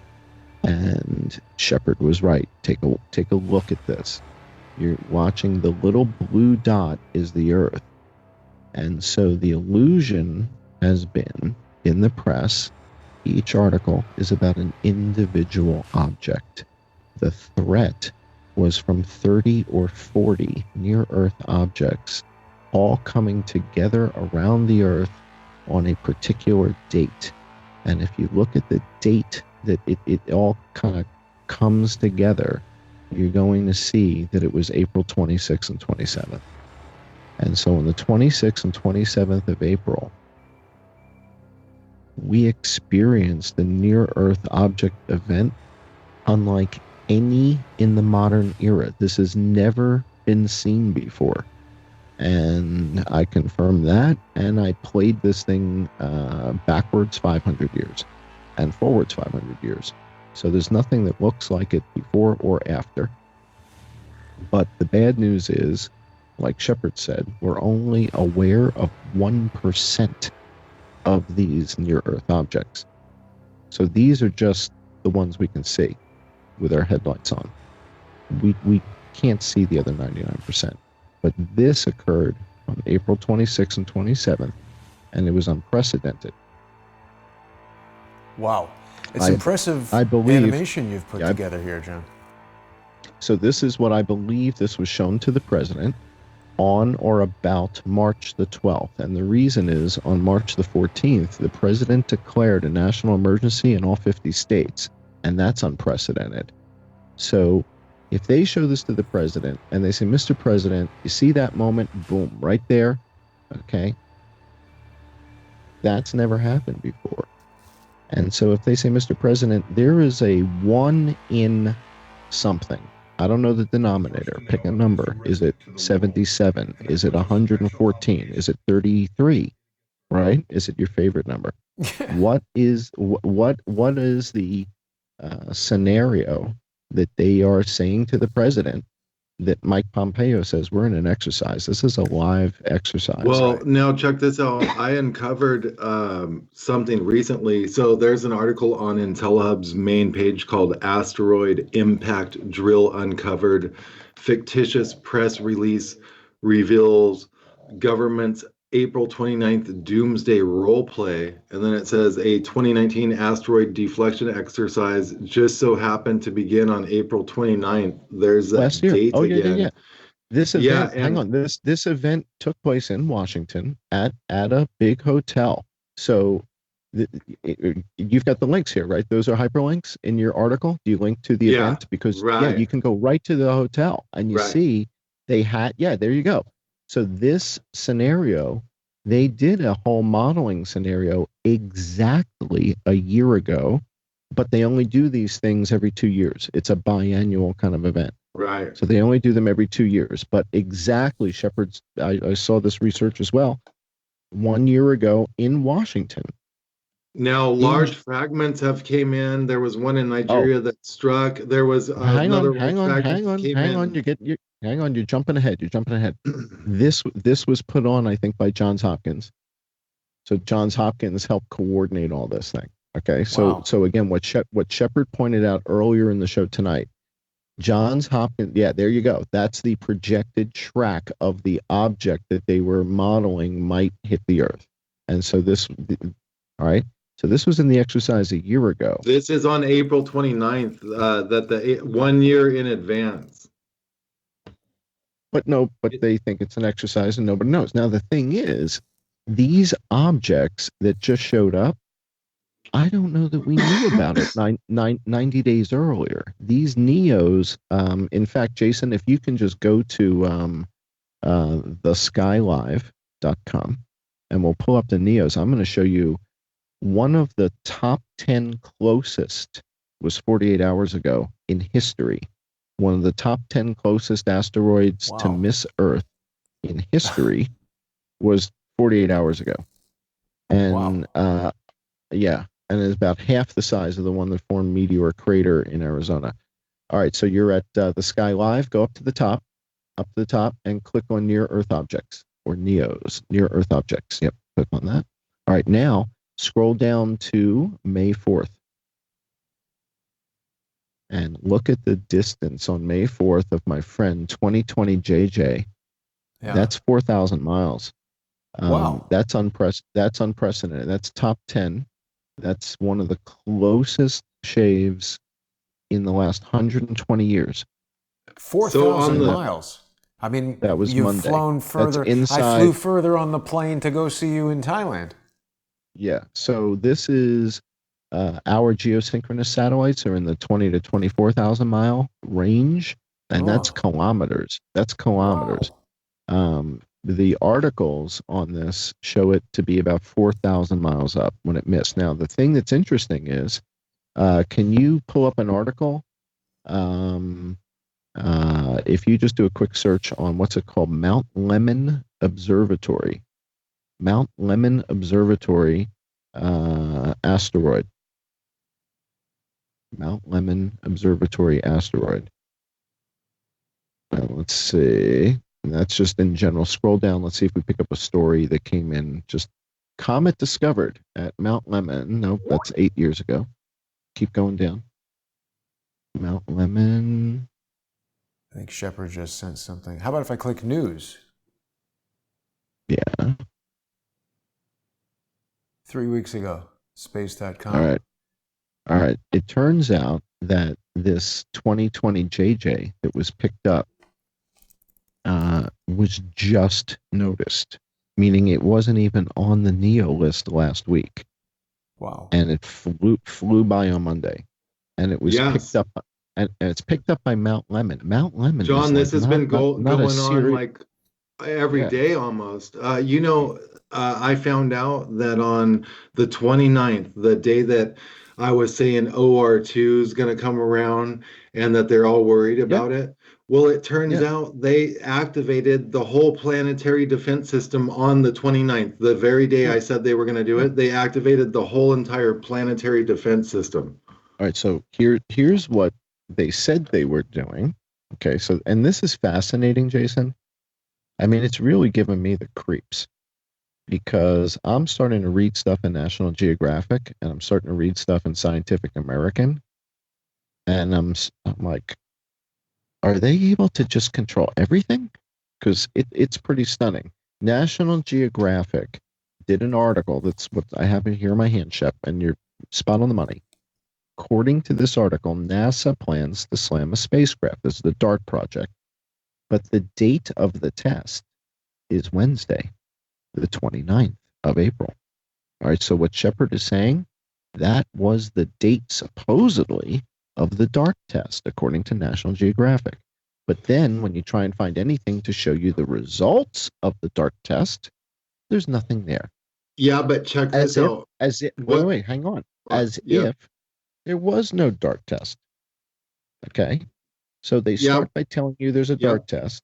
And Shepard was right. Take a look at this. You're watching the little blue dot is the Earth. And so the illusion has been in the press, each article is about an individual object. The threat was from 30 or 40 near-Earth objects all coming together around the Earth on a particular date. And if you look at the date that it all kind of comes together, you're going to see that it was April 26th and 27th. And so on the 26th and 27th of April, we experienced a near-Earth object event unlike any in the modern era. This has never been seen before. And I confirmed that, and I played this thing backwards 500 years and forwards 500 years. So there's nothing that looks like it before or after. But the bad news is, like Shepard said, we're only aware of 1% of these near-Earth objects. So these are just the ones we can see with our headlights on. We can't see the other 99%. But this occurred on April 26th and 27th, and it was unprecedented.
Wow. It's impressive animation you've put together here, John.
So this is what I believe this was shown to the president on or about March the 12th. And the reason is, on March the 14th, the president declared a national emergency in all 50 states, and that's unprecedented. So if they show this to the president and they say, Mr. President, you see that moment? Boom, right there. Okay. That's never happened before. And so if they say, Mr. President, there is a 1 in something, I don't know the denominator, pick a number. Is it 77? Is it 114? Is it 33? Right? Is it your favorite number? What is the scenario that they are saying to the president that Mike Pompeo says we're in an exercise? This is a live exercise.
Well, now check this out. I uncovered something recently. So there's an article on IntelliHub's main page called Asteroid Impact Drill Uncovered. Fictitious press release reveals government's April 29th doomsday role play. And then it says a 2019 asteroid deflection exercise just so happened to begin on April 29th. There's that date again.
Yeah. This event, hang on, this event took place in Washington at a big hotel. So you've got the links here, right? Those are hyperlinks in your article. Do you link to the event? Because you can go right to the hotel and you see they had, there you go. So this scenario, they did a whole modeling scenario exactly a year ago, but they only do these things every 2 years. It's a biannual kind of event.
Right.
So they only do them every 2 years. But exactly, Shepard's, I saw this research as well, 1 year ago in Washington.
Now, large fragments have came in. There was one in Nigeria that struck. There was another
hang on, you're jumping ahead. This was put on, I think, by Johns Hopkins. So Johns Hopkins helped coordinate all this thing. Okay, so again, what Shepard pointed out earlier in the show tonight, Johns Hopkins, there you go. That's the projected track of the object that they were modeling might hit the Earth. And so all right. So this was in the exercise a year ago.
This is on April 29th, that the 1 year in advance.
But they think it's an exercise and nobody knows. Now, the thing is, these objects that just showed up, I don't know that we knew about it 90 days earlier. These NEOs, in fact, Jason, if you can just go to theskylive.com and we'll pull up the NEOs. I'm going to show you one of the top 10 closest was 48 hours ago in history. One of the top 10 closest asteroids to miss Earth in history was 48 hours ago. And and it's about half the size of the one that formed Meteor Crater in Arizona. All right, so you're at the Sky Live. Go up to the top, and click on Near Earth Objects, or NEOs, Near Earth Objects. Yep, click on that. All right, now scroll down to May 4th. And look at the distance on May 4th of my friend 2020 JJ. Yeah. That's 4,000 miles. That's unprecedented. That's top 10. That's one of the closest shaves in the last 120 years.
4,000 miles. I mean,
that was
you've
Monday.
Flown further. I flew further on the plane to go see you in Thailand.
Yeah. So this is our geosynchronous satellites are in the 20 to 24,000 mile range, and that's kilometers. The articles on this show it to be about 4,000 miles up when it missed. Now, the thing that's interesting is, can you pull up an article? If you just do a quick search on what's it called, Mount Lemmon Observatory, asteroid. Mount Lemmon Observatory asteroid. Let's see. And that's just in general. Scroll down. Let's see if we pick up a story that came in. Just comet discovered at Mount Lemmon. Nope, that's 8 years ago. Keep going down. Mount Lemmon.
I think Shepard just sent something. How about if I click news?
Yeah.
3 weeks ago, space.com.
All right. It turns out that this 2020 JJ that was picked up was just noticed, meaning it wasn't even on the NEO list last week.
Wow.
And it flew by on Monday. And it was picked up, and it's picked up by Mount Lemmon. Mount Lemmon.
John, this has been going on like every day almost. I found out that on the 29th, the day that I was saying OR2 is going to come around and that they're all worried about it. Well, it turns out they activated the whole planetary defense system on the 29th, the very day I said they were going to do it. They activated the whole entire planetary defense system.
All right, so here's what they said they were doing. Okay, so, and this is fascinating, Jason. I mean, it's really given me the creeps, because I'm starting to read stuff in National Geographic, and I'm starting to read stuff in Scientific American, and I'm like, are they able to just control everything? Because it's pretty stunning. National Geographic did an article. That's what I have here in my hand, Shep, and you're spot on the money. According to this article, NASA plans to slam a spacecraft. This is the D.A.R.T project. But the date of the test is Wednesday, the 29th of April. All right, so what Shepard is saying, that was the date supposedly of the D.A.R.T test, according to National Geographic. But then when you try and find anything to show you the results of the D.A.R.T test, there's nothing there.
Yeah, but check this out.
Wait, hang on. As if there was no D.A.R.T test. Okay? So they start by telling you there's a D.A.R.T test.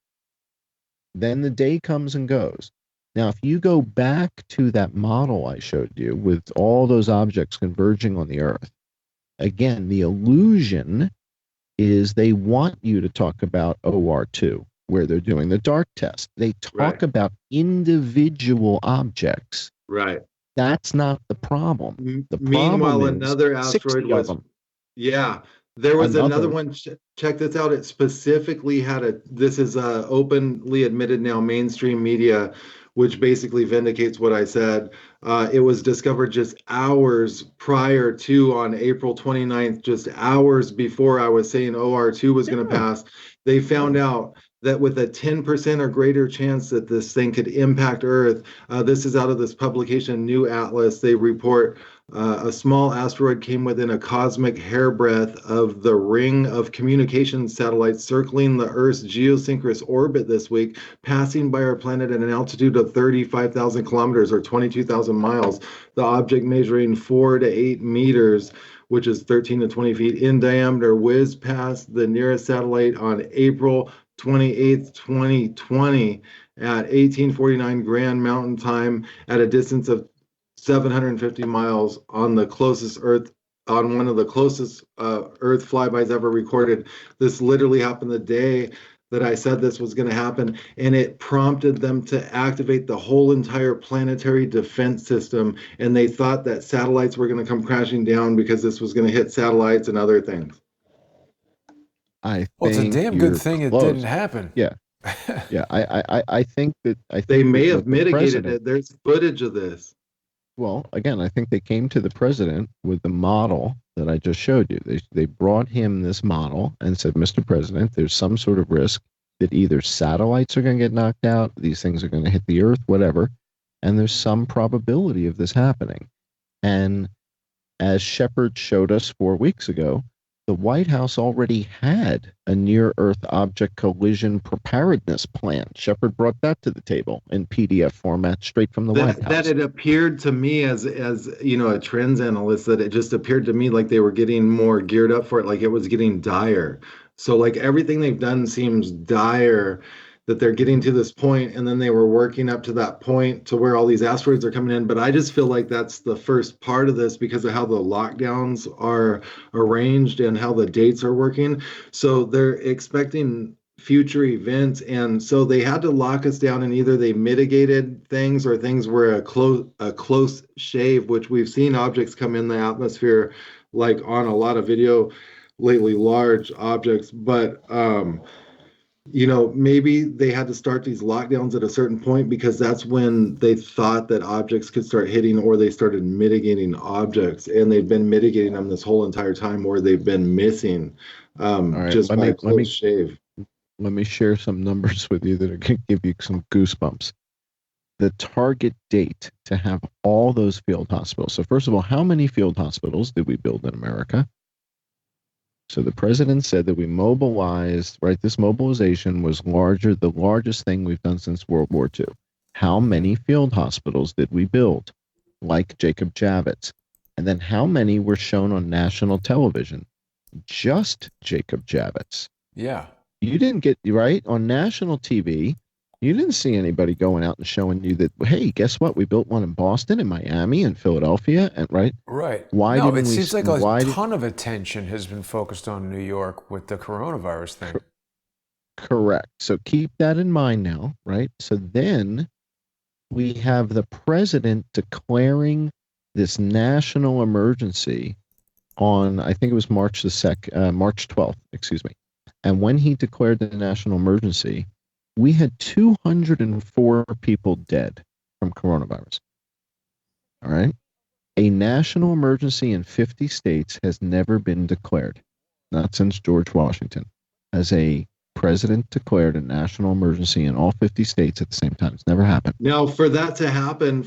Then the day comes and goes. Now, if you go back to that model I showed you with all those objects converging on the Earth, again, the illusion is they want you to talk about OR2, where they're doing the D.A.R.T test. They talk about individual objects.
Right.
That's not the problem. The
Meanwhile,
problem is
another asteroid was. Yeah, there was another one. Check this out. It specifically had this is openly admitted now mainstream media, which basically vindicates what I said. It was discovered just hours prior to, on April 29th, just hours before I was saying OR2 was going to pass. They found out that with a 10% or greater chance that this thing could impact Earth. This is out of this publication, New Atlas. They report a small asteroid came within a cosmic hairbreadth of the ring of communication satellites circling the Earth's geosynchronous orbit this week, passing by our planet at an altitude of 35,000 kilometers or 22,000 miles. The object, measuring 4 to 8 meters, which is 13 to 20 feet in diameter, whizzed past the nearest satellite on April 28th, 2020 at 1849 Grand Mountain Time at a distance of 750 miles on the closest Earth, on one of the closest Earth flybys ever recorded. This literally happened the day that I said this was going to happen, and it prompted them to activate the whole entire planetary defense system, and they thought that satellites were going to come crashing down because this was going to hit satellites and other things.
Well, it's a damn good thing it didn't happen.
Yeah. I think that
they may have mitigated it. There's footage of this.
Well, again, I think they came to the president with the model that I just showed you. They brought him this model and said, Mr. President, there's some sort of risk that either satellites are going to get knocked out, these things are going to hit the Earth, whatever, and there's some probability of this happening. And as Shepard showed us 4 weeks ago, the White House already had a near-Earth object collision preparedness plan. Shepard brought that to the table in PDF format straight from the White House.
That it appeared to me as a trends analyst, that it just appeared to me like they were getting more geared up for it, like it was getting dire. So like everything they've done seems dire, that they're getting to this point, and then they were working up to that point to where all these asteroids are coming in. But I just feel like that's the first part of this because of how the lockdowns are arranged and how the dates are working. So they're expecting future events, and so they had to lock us down, and either they mitigated things or things were a close shave, which we've seen objects come in the atmosphere like on a lot of video lately, large objects. But maybe they had to start these lockdowns at a certain point because that's when they thought that objects could start hitting, or they started mitigating objects, and they've been mitigating them this whole entire time, or they've been missing just by a close shave.
Let me share some numbers with you that are going to give you some goosebumps. The target date to have all those field hospitals. So first of all, how many field hospitals did we build in America? So the president said that we mobilized, right? This mobilization was the largest thing we've done since World War II. How many field hospitals did we build? Like Jacob Javits. And then how many were shown on national television? Just Jacob Javits.
Yeah.
You didn't get, right? On national TV, you didn't see anybody going out and showing you that, hey, guess what? We built one in Boston, in Miami, in Philadelphia, and right?
Right.
Why
no,
didn't
it
we,
seems like a ton of attention has been focused on New York with the coronavirus thing.
Correct. So keep that in mind now, right? So then we have the president declaring this national emergency on, I think it was March 12th, excuse me. And when he declared the national emergency, we had 204 people dead from coronavirus. All right. A national emergency in 50 states has never been declared, not since George Washington. As a president declared a national emergency in all 50 states at the same time. It's never happened.
Now, for that to happen,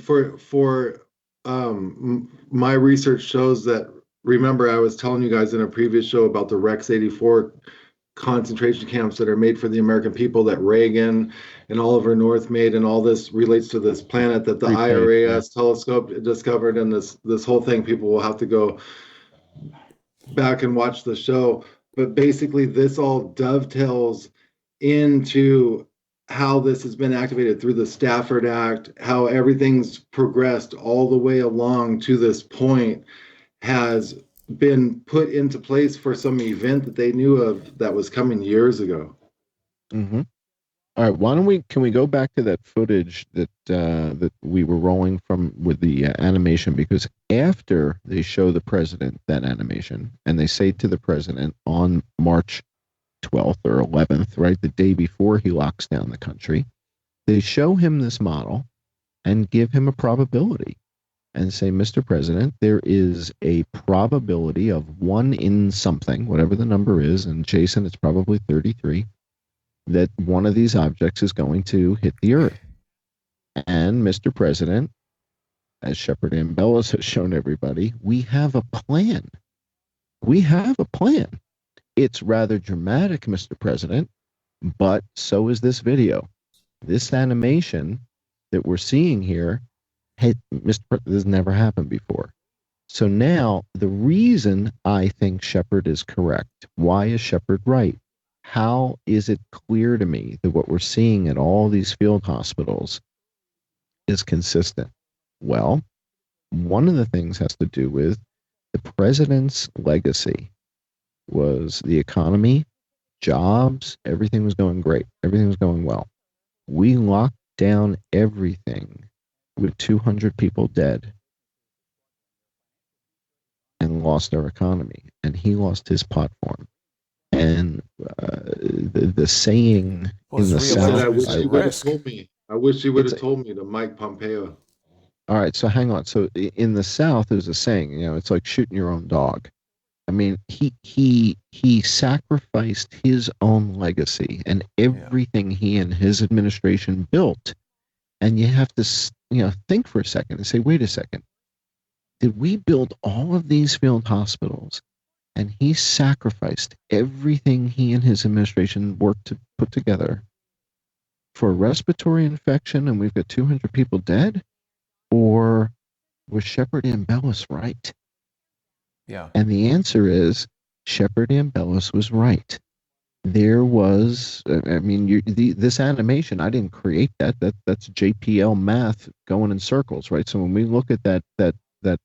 my research shows that, remember, I was telling you guys in a previous show about the Rex 84 concentration camps that are made for the American people that Reagan and Oliver North made, and all this relates to this planet that the IRAS telescope discovered, and this whole thing. People will have to go back and watch the show, but basically this all dovetails into how this has been activated through the Stafford Act, how everything's progressed all the way along to this point, has been put into place for some event that they knew of that was coming years ago.
Mm-hmm. All right, can we go back to that footage that that we were rolling from with the animation, because after they show the president that animation and they say to the president on March 12th or 11th, right, the day before he locks down the country, they show him this model and give him a probability and say, Mr. President, there is a probability of 1 in something, whatever the number is, and Jason, it's probably 33, that one of these objects is going to hit the Earth. And Mr. President, as Shepard Ambellas has shown everybody, we have a plan. We have a plan. It's rather dramatic, Mr. President, but so is this video. This animation that we're seeing here, this has never happened before. So now, the reason I think Shepard is correct, why is Shepard right? How is it clear to me that what we're seeing at all these field hospitals is consistent? Well, one of the things has to do with the president's legacy was the economy, jobs, everything was going great. Everything was going well. We locked down everything with 200 people dead and lost our economy, and he lost his platform. And the saying in the South,
I wish you would have told me. I wish you would have told me to Mike Pompeo.
All right, so hang on. So in the South, there's a saying, it's like shooting your own dog. I mean, he sacrificed his own legacy and everything he and his administration built. And you have to, think for a second and say, wait a second. Did we build all of these field hospitals And he sacrificed everything he and his administration worked to put together for a respiratory infection, and we've got 200 people dead? Or was Shepard Ambellas right?
Yeah.
And the answer is Shepard Ambellas was right. There was, I mean, this animation, I didn't create that. That's JPL math going in circles, right? So when we look at that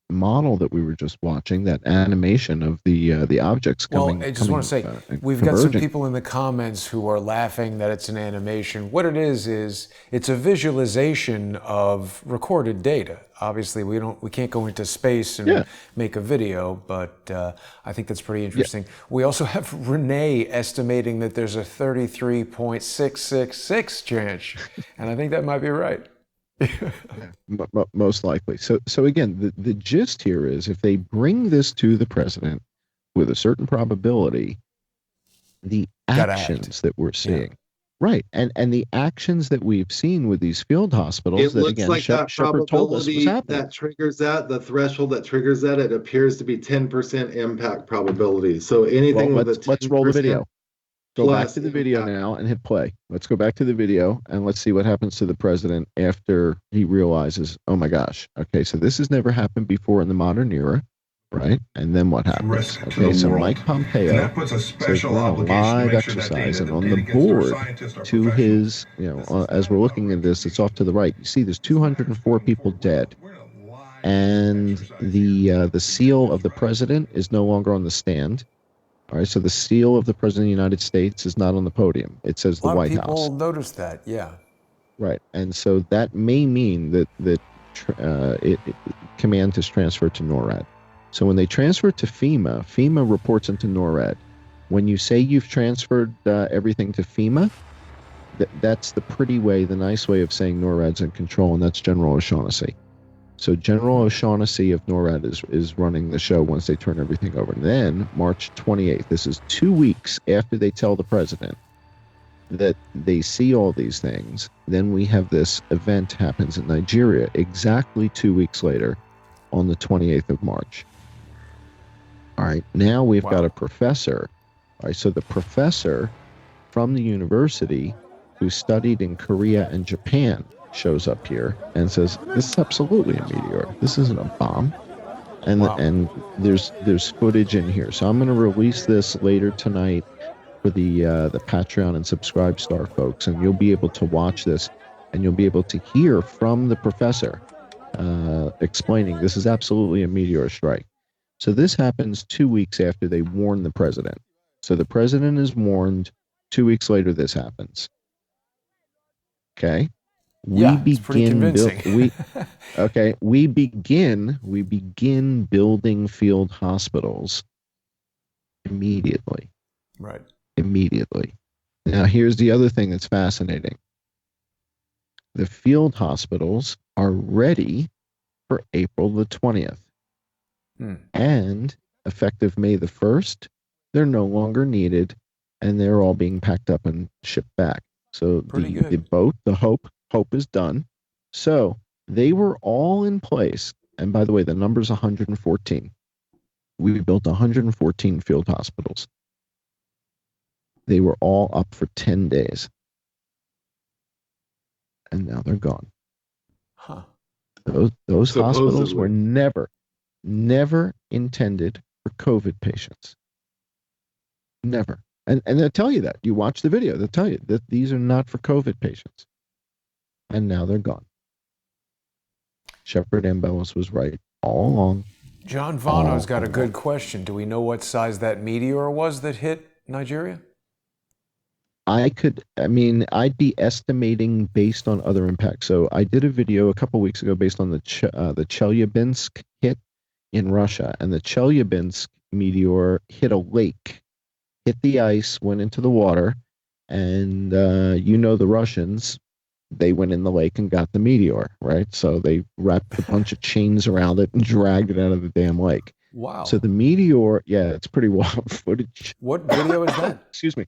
model that we were just watching, that animation of the objects coming.
Well, I just want to say, we've got some people in the comments who are laughing that it's an animation. What it is it's a visualization of recorded data. Obviously, we can't go into space and make a video, but I think that's pretty interesting. Yeah. We also have Renee estimating that there's a 33.666 chance, and I think that might be right.
Most likely. So again, the gist here is, if they bring this to the president with a certain probability, the actions that we're seeing, right, and the actions that we've seen with these field hospitals,
it
that
looks
again,
like that
Shepard told us was happening.
that triggers the threshold that triggers that, it appears to be 10% impact probability. So anything with a 10%,
let's roll the video. Go back to the video
impact
now and hit play. Let's go back to the video and let's see what happens to the president after he realizes, oh my gosh, okay, so this has never happened before in the modern era, right? And then what happens? Okay, so Mike Pompeo says we're on a live exercise, and on the board to his, as we're looking at this, it's off to the right. You see there's 204 people dead. And the seal of the president is no longer on the stand. All right, so the seal of the President of the United States is not on the podium. It says the White House. A lot of
people noticed that, yeah.
Right, and so that may mean that command is transferred to NORAD. So when they transfer it to FEMA reports into NORAD. When you say you've transferred everything to FEMA, that's the pretty way, the nice way of saying NORAD's in control, and that's General O'Shaughnessy. So General O'Shaughnessy of NORAD is running the show once they turn everything over. And then March 28th, this is 2 weeks after they tell the president that they see all these things. Then we have this event happens in Nigeria exactly 2 weeks later on the 28th of March. All right, now we've got a professor. All right, so the professor from the university who studied in Korea and Japan shows up here and says, this is absolutely a meteor. This isn't a bomb. And there's footage in here. So I'm going to release this later tonight for the Patreon and Subscribe Star folks, and you'll be able to watch this, and you'll be able to hear from the professor explaining this is absolutely a meteor strike. So this happens 2 weeks after they warn the president. So the president is warned. 2 weeks later, this happens. Okay. We begin building field hospitals immediately.
Right.
Immediately. Now, here's the other thing that's fascinating. The field hospitals are ready for April the 20th. And effective May the 1st, they're no longer needed, and they're all being packed up and shipped back. So the boat, the Hope is done. So they were all in place. And by the way, the number's 114. We built 114 field hospitals. They were all up for 10 days. And now they're gone.
Huh.
Those hospitals were never intended for COVID patients. Never. And they'll tell you that. You watch the video, they'll tell you that these are not for COVID patients. And now they're gone. Shepard Ambellas was right all along.
John Vano's got a good question. Do we know what size that meteor was that hit Nigeria?
I'd be estimating based on other impacts. So I did a video a couple weeks ago based on the Chelyabinsk hit in Russia, and the Chelyabinsk meteor hit a lake, hit the ice, went into the water, and the Russians, they went in the lake and got the meteor, right? So they wrapped a bunch of chains around it and dragged it out of the damn lake.
Wow.
So the meteor, it's pretty wild footage.
What video is that?
Excuse me.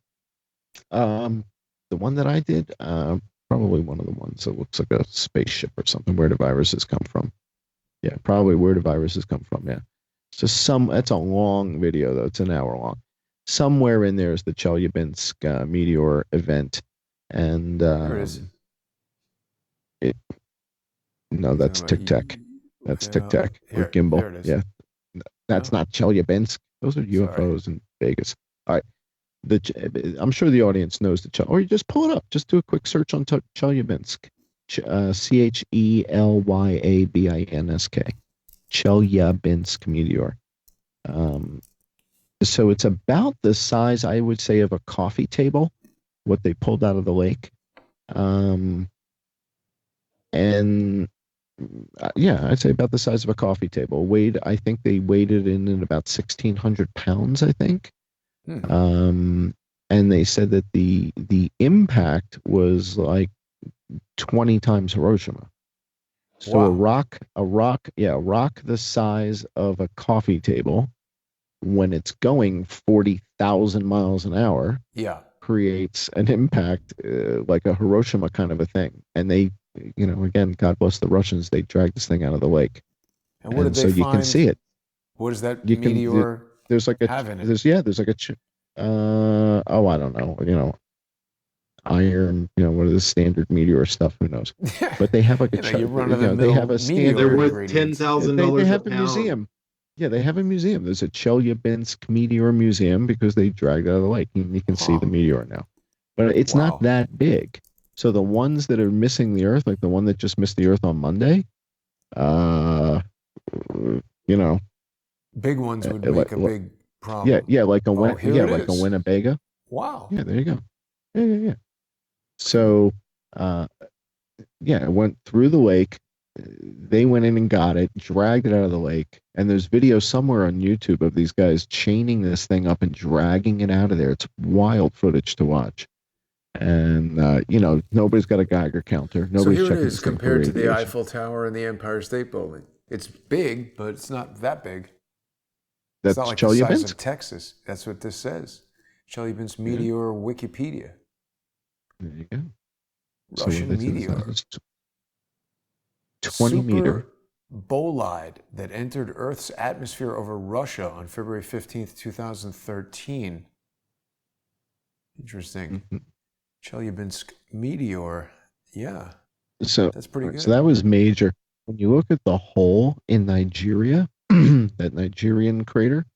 The one that I did, probably one of the ones that looks like a spaceship or something. Where do viruses come from? Yeah, probably where do viruses come from? Yeah. So that's a long video though. It's an hour long. Somewhere in there is the Chelyabinsk meteor event, and
There it is.
No, that's Tic Tac. That's Tic Tac or Gimbal.
There it is.
Yeah, that's not Chelyabinsk. Those are UFOs in Vegas. All right. I'm sure the audience knows or you just pull it up. Just do a quick search on Chelyabinsk. Chelyabinsk. Chelyabinsk meteor. So it's about the size, I would say, of a coffee table, what they pulled out of the lake. Yeah, I'd say about the size of a coffee table. I think they weighed it in at about 1,600 pounds, I think. And they said that the impact was like 20 times Hiroshima. So
wow.
a rock the size of a coffee table, when it's going 40,000 miles an hour, creates an impact like a Hiroshima kind of a thing. And they, again, God bless the Russians, they dragged this thing out of the lake.
And what did they find?
You can see it.
What does that meteor
there's like
have in it?
There's like I don't know, iron, what are the standard meteor stuff? Who knows? But they have like a, they have a standard.
They're worth $10,000.
They have a museum. Yeah, they have a museum. There's a Chelyabinsk Meteor Museum because they dragged it out of the lake. You can see the meteor now. But it's not that big. So the ones that are missing the Earth, like the one that just missed the Earth on Monday,
big ones would make a big problem.
Yeah, like a Winnebago.
Wow.
Yeah, there you go. Yeah. So, it went through the lake. They went in and got it, dragged it out of the lake, and there's video somewhere on YouTube of these guys chaining this thing up and dragging it out of there. It's wild footage to watch. And nobody's got a Geiger counter. Nobody's
so here
checking
it is compared to the Eiffel Tower and the Empire State Building. It's big, but it's not that big.
That's
it's not like
Chelyabinsk?
the size of Texas. That's what this says. Chelyabinsk Meteor Wikipedia.
There you go.
Russian meteor.
20 meter
bolide that entered Earth's atmosphere over Russia on February 15th, 2013. Interesting. Chelyabinsk meteor. Yeah.
So
that's pretty good.
So that was major. When you look at the hole in Nigeria, that Nigerian crater,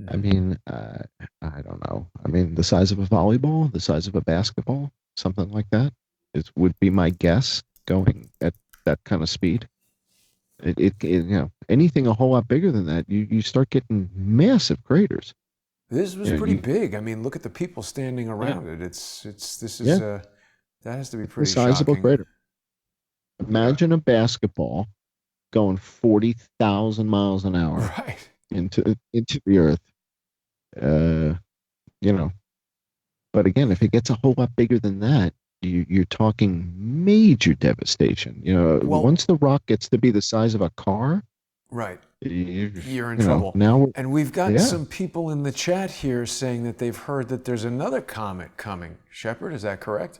I mean, I don't know. I mean, the size of a volleyball, the size of a basketball, something like that. It would be my guess going at that kind of speed. Anything a whole lot bigger than that, you start getting massive craters.
This was pretty big. I mean, look at the people standing around it. That has to be pretty
sizable
shocking.
Crater. Imagine a basketball going 40,000 miles an hour into the Earth. But again, if it gets a whole lot bigger than that, you're talking major devastation. Once the rock gets to be the size of a car, you're in
trouble. And we've got some people in the chat here saying that they've heard that there's another comet coming. Shepard, is that correct?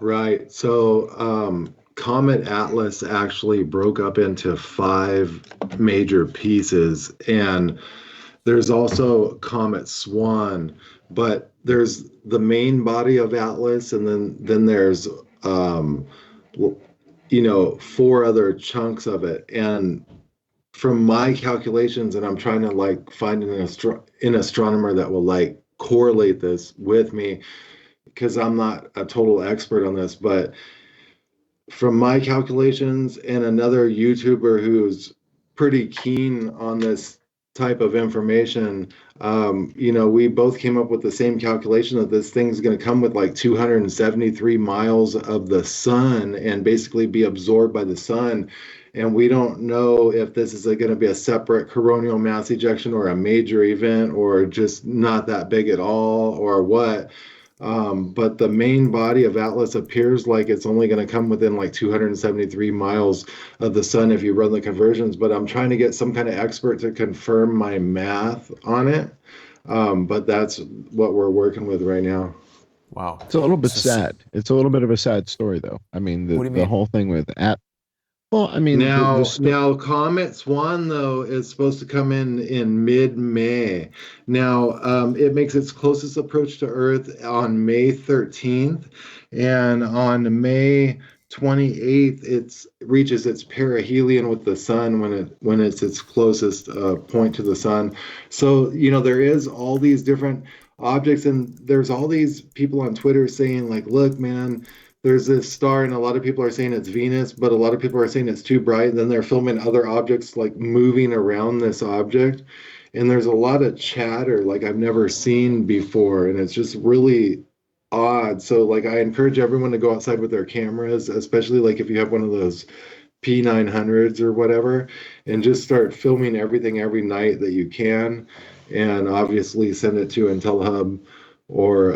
Right. So Comet Atlas actually broke up into 5 major pieces, and there's also Comet Swan, but there's the main body of Atlas, and then there's 4 other chunks of it. And from my calculations, and I'm trying to find an astronomer that will correlate this with me, because I'm not a total expert on this, but from my calculations and another YouTuber who's pretty keen on this type of information, we both came up with the same calculation that this thing's going to come with 273 miles of the sun and basically be absorbed by the sun. And we don't know if this is going to be a separate coronal mass ejection or a major event or just not that big at all or what. But the main body of Atlas appears like it's only going to come within 273 miles of the sun if you run the conversions. But I'm trying to get some kind of expert to confirm my math on it. But that's what we're working with right now.
Wow.
It's a little bit sad. It's a little bit of a sad story, though. I mean, the whole thing with Well, I mean,
Now Comet Swan though is supposed to come in mid-May. Now it makes its closest approach to Earth on May 13th, and on May 28th it reaches its perihelion with the sun when it's its closest point to the sun. So there is all these different objects, and there's all these people on Twitter saying like, look, man, there's this star, and a lot of people are saying it's Venus, but a lot of people are saying it's too bright. And then they're filming other objects like moving around this object. And there's a lot of chatter like I've never seen before. And it's just really odd. So like I encourage everyone to go outside with their cameras, especially like if you have one of those P900s or whatever, and just start filming everything every night that you can. And obviously send it to IntelliHub or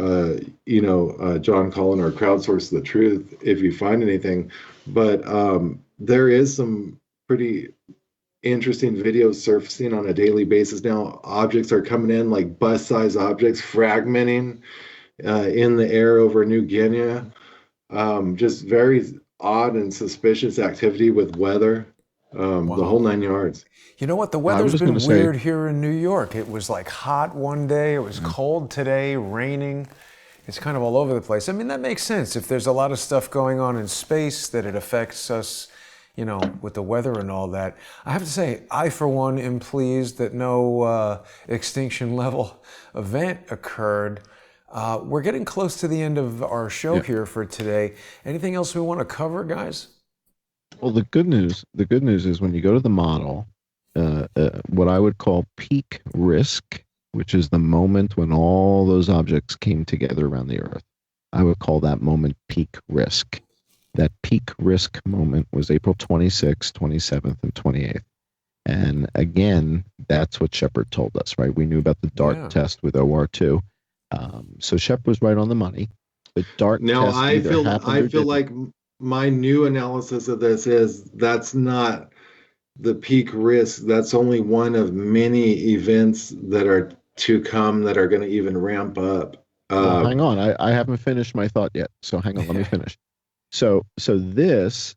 John Cullen or Crowdsource the Truth if you find anything. But there is some pretty interesting videos surfacing on a daily basis now. Objects are coming in like bus-sized objects, fragmenting in the air over New Guinea. Just very odd and suspicious activity with weather.
Wow.
The whole 9 yards.
You know what? The weather's been weird here in New York. It was like hot one day, it was cold today, raining. It's kind of all over the place. I mean, that makes sense. If there's a lot of stuff going on in space, that it affects us, with the weather and all that. I have to say, I, for one, am pleased that no extinction level event occurred. We're getting close to the end of our show here for today. Anything else we want to cover, guys?
Well, the good news is when you go to the model, what I would call peak risk, which is the moment when all those objects came together around the Earth, I would call that moment peak risk. That peak risk moment was April 26th, 27th, and 28th. And again, that's what Shepard told us, right? We knew about the D.A.R.T test with OR2. So Shep was right on the money. The D.A.R.T test
I feel like my new analysis of this is that's not the peak risk. That's only one of many events that are to come that are going to even ramp up.
Well, hang on. I haven't finished my thought yet. So hang on. Let me finish. So this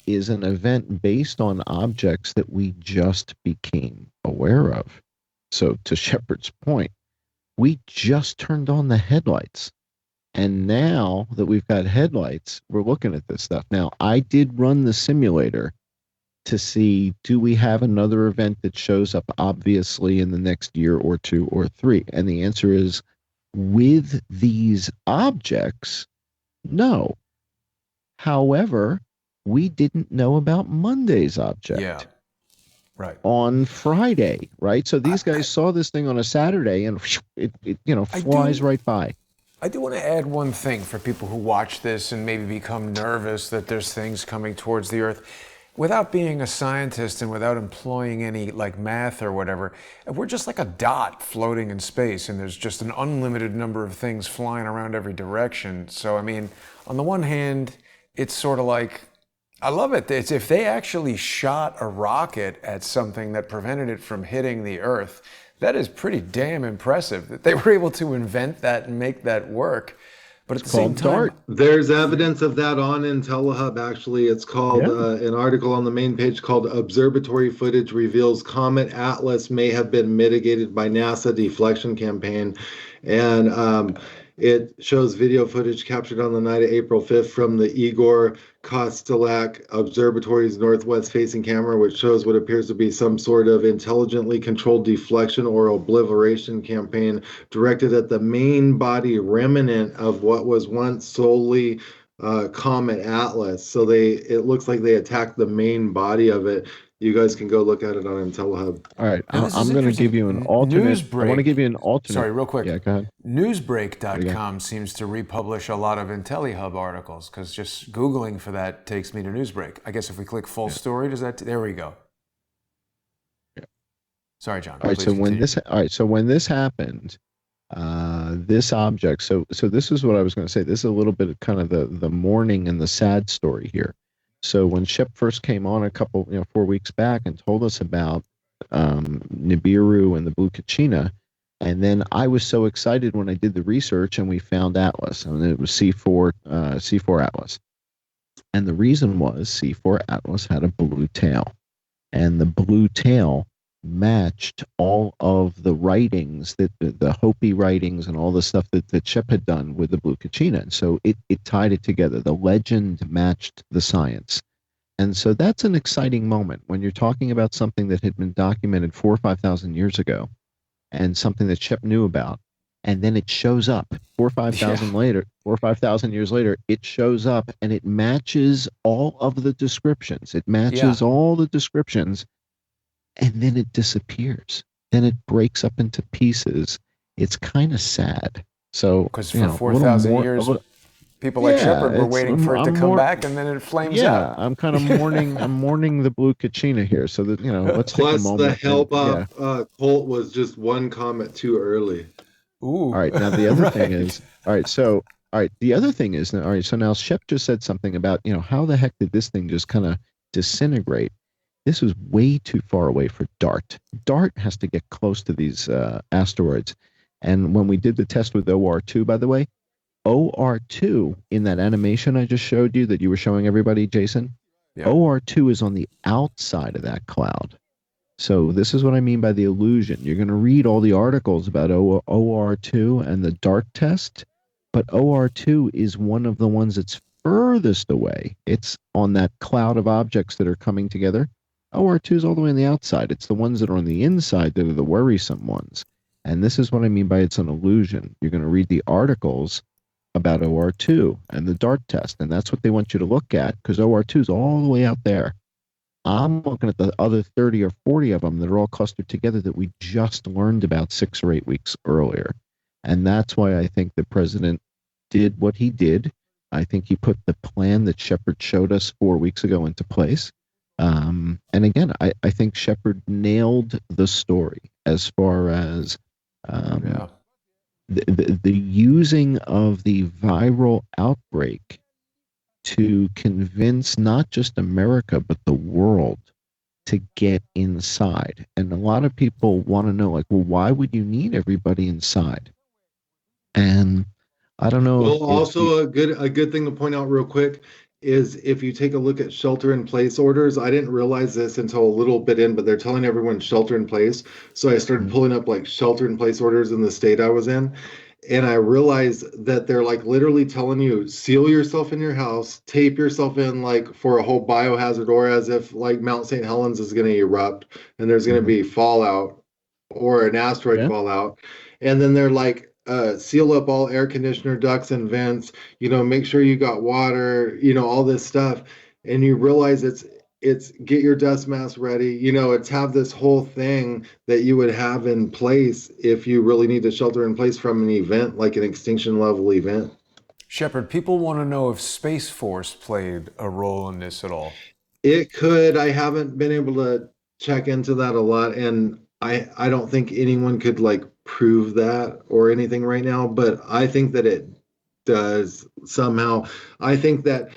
is an event based on objects that we just became aware of. So to Shepard's point, we just turned on the headlights. And now that we've got headlights, we're looking at this stuff. Now, I did run the simulator to see, do we have another event that shows up obviously in the next year or 2 or 3? And the answer is, with these objects, no. However, we didn't know about Monday's object.
Yeah. Right.
On Friday, right? So these guys saw this thing on a Saturday and it flies right by.
I do want to add one thing for people who watch this and maybe become nervous that there's things coming towards the Earth. Without being a scientist and without employing any like math or whatever, we're just like a dot floating in space, and there's just an unlimited number of things flying around every direction. So, I mean, on the one hand, it's sort of like, I love it. It's if they actually shot a rocket at something that prevented it from hitting the Earth, that is pretty damn impressive that they were able to invent that and make that work. But at the same time,
there's evidence of that on IntelliHub. Actually, it's called an article on the main page called "Observatory Footage Reveals Comet Atlas May Have Been Mitigated by NASA Deflection Campaign," and it shows video footage captured on the night of April 5th from the Igor Kostelak Observatory's northwest-facing camera, which shows what appears to be some sort of intelligently controlled deflection or obliteration campaign directed at the main body remnant of what was once solely Comet Atlas. So it looks like they attacked the main body of it. You guys can go look at it on IntelliHub.
All right, I'm going to give you an alternate. I want to give you an alternate.
Sorry, real quick.
Yeah, go ahead.
Newsbreak.com seems to republish a lot of IntelliHub articles, because just Googling for that takes me to Newsbreak. I guess if we click full story, does that? There we go.
Yeah.
Sorry, John.
All right. So when this happened, this object. So this is what I was going to say. This is a little bit of kind of the mourning and the sad story here. So when Shep first came on 4 weeks back and told us about Nibiru and the Blue Kachina, and then I was so excited when I did the research and we found Atlas, and it was C4 Atlas. And the reason was C4 Atlas had a blue tail, and the blue tail matched all of the writings that the Hopi writings and all the stuff that Shep had done with the blue kachina. And so it tied it together. The legend matched the science. And so that's an exciting moment when you're talking about something that had been documented 4,000 or 5,000 years ago, and something that Shep knew about, and then it shows up 4 or 5,000 years later. It shows up and it matches all of the descriptions. It matches all the descriptions, and then it disappears. Then it breaks up into pieces. It's kind of sad. So
because for 4,000 years, people like Shepard were waiting for it to come back, and then it flames out.
I'm kind of mourning. I'm mourning the blue kachina here. So that let's take a moment.
Plus, the Hellbop Colt was just one comet too early.
Ooh. All right. Now the other thing is, the other thing is, so now Shep just said something about, how the heck did this thing just kind of disintegrate? This was way too far away for D.A.R.T. D.A.R.T has to get close to these asteroids. And when we did the test with OR2, by the way, OR2 in that animation I just showed you that you were showing everybody, Jason, OR2 is on the outside of that cloud. So this is what I mean by the illusion. You're going to read all the articles about OR2 and the D.A.R.T test, but OR2 is one of the ones that's furthest away. It's on that cloud of objects that are coming together. OR2 is all the way on the outside. It's the ones that are on the inside that are the worrisome ones. And this is what I mean by it's an illusion. You're going to read the articles about OR2 and the D.A.R.T test, and that's what they want you to look at, because OR2 is all the way out there. I'm looking at the other 30 or 40 of them that are all clustered together that we just learned about 6 or 8 weeks earlier. And that's why I think the president did what he did. I think he put the plan that Shepard showed us 4 weeks ago into place. And again, I think Shepard nailed the story as far as the using of the viral outbreak to convince not just America, but the world to get inside. And a lot of people want to know, like, well, why would you need everybody inside? And I don't know.
Well, also a good thing to point out real quick is if you take a look at shelter-in-place orders, I didn't realize this until a little bit in, but they're telling everyone shelter-in-place. So I started pulling up like shelter-in-place orders in the state I was in. And I realized that they're like literally telling you, seal yourself in your house, tape yourself in like for a whole biohazard, or as if like Mount St. Helens is going to erupt and there's going to be fallout or an asteroid fallout. And then they're like, seal up all air conditioner ducts and vents, make sure you got water, all this stuff. And you realize it's get your dust mask ready, it's have this whole thing that you would have in place if you really need to shelter in place from an event like an extinction level event.
Shepard, people want to know if Space Force played a role in this at all.
It could. I haven't been able to check into that a lot, and I don't think anyone could like prove that or anything right now, but I think that it does somehow. I think that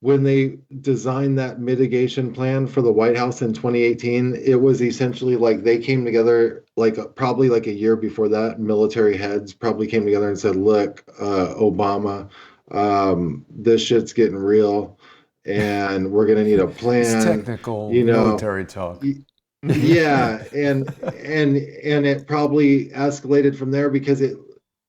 when they designed that mitigation plan for the White House in 2018, it was essentially like they came together like probably like a year before that. Military heads probably came together and said, look, Obama, this shit's getting real and we're going to need a plan.
It's technical military talk.
Yeah, and it probably escalated from there because it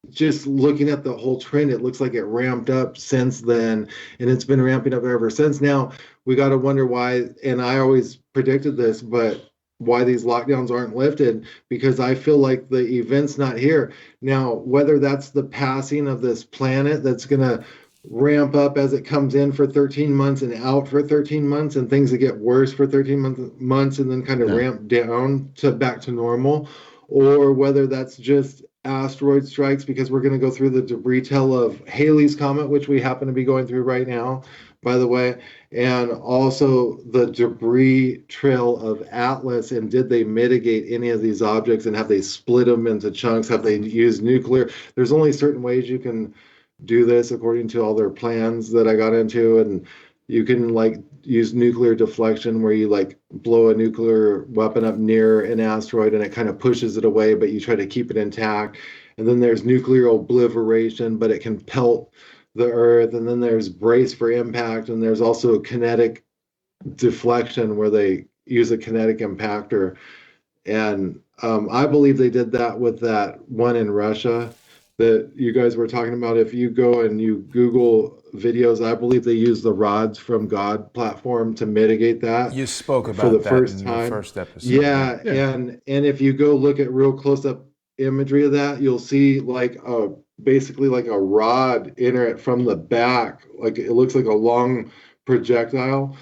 just looking at the whole trend, it looks like it ramped up since then, and it's been ramping up ever since. Now we got to wonder why, and I always predicted this, but why these lockdowns aren't lifted, because I feel like the event's not here. Now, whether that's the passing of this planet that's going to ramp up as it comes in for 13 months and out for 13 months and things that get worse for 13 months and then kind of ramp down to back to normal, or whether that's just asteroid strikes, because we're going to go through the debris tail of Halley's Comet, which we happen to be going through right now, by the way, and also the debris trail of Atlas. And did they mitigate any of these objects, and have they split them into chunks? Have they used nuclear? There's only certain ways you can do this according to all their plans that I got into, and you can like use nuclear deflection where you like blow a nuclear weapon up near an asteroid and it kind of pushes it away, but you try to keep it intact. And then there's nuclear obliteration, but it can pelt the Earth, and then there's brace for impact, and there's also kinetic deflection where they use a kinetic impactor. And I believe they did that with that one in Russia that you guys were talking about. If you go and you Google videos, I believe they use the rods from God platform to mitigate that.
You spoke
for the
about that
first
in
time.
the first episode.
Yeah, and if you go look at real close up imagery of that, you'll see like basically like a rod enter it from the back, like it looks like a long projectile,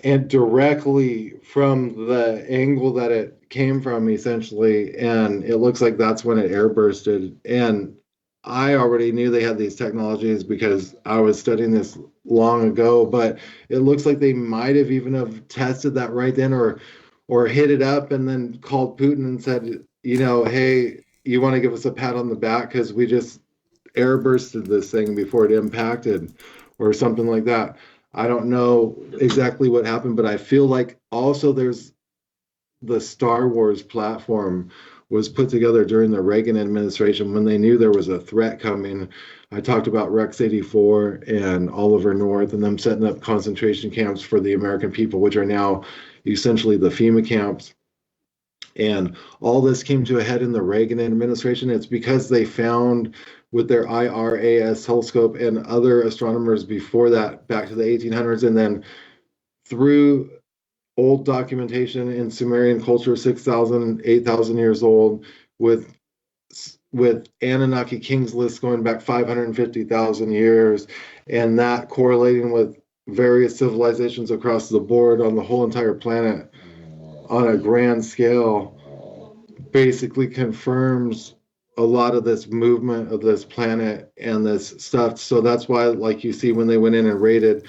and directly from the angle that it came from, essentially, and it looks like that's when it airbursted. And I already knew they had these technologies because I was studying this long ago, but it looks like they might have even have tested that right then, or hit it up and then called Putin and said, hey, you want to give us a pat on the back because we just airbursted this thing before it impacted, or something like that. I don't know exactly what happened, but I feel like also there's the Star Wars platform was put together during the Reagan administration when they knew there was a threat coming. I talked about Rex 84 and Oliver North and them setting up concentration camps for the American people, which are now essentially the FEMA camps. And all this came to a head in the Reagan administration. It's because they found with their IRAS telescope and other astronomers before that, back to the 1800s, and then through old documentation in Sumerian culture, 6,000, 8,000 years old, with Anunnaki kings lists going back 550,000 years, and that correlating with various civilizations across the board on the whole entire planet on a grand scale, basically confirms a lot of this movement of this planet and this stuff. So that's why, like you see, when they went in and raided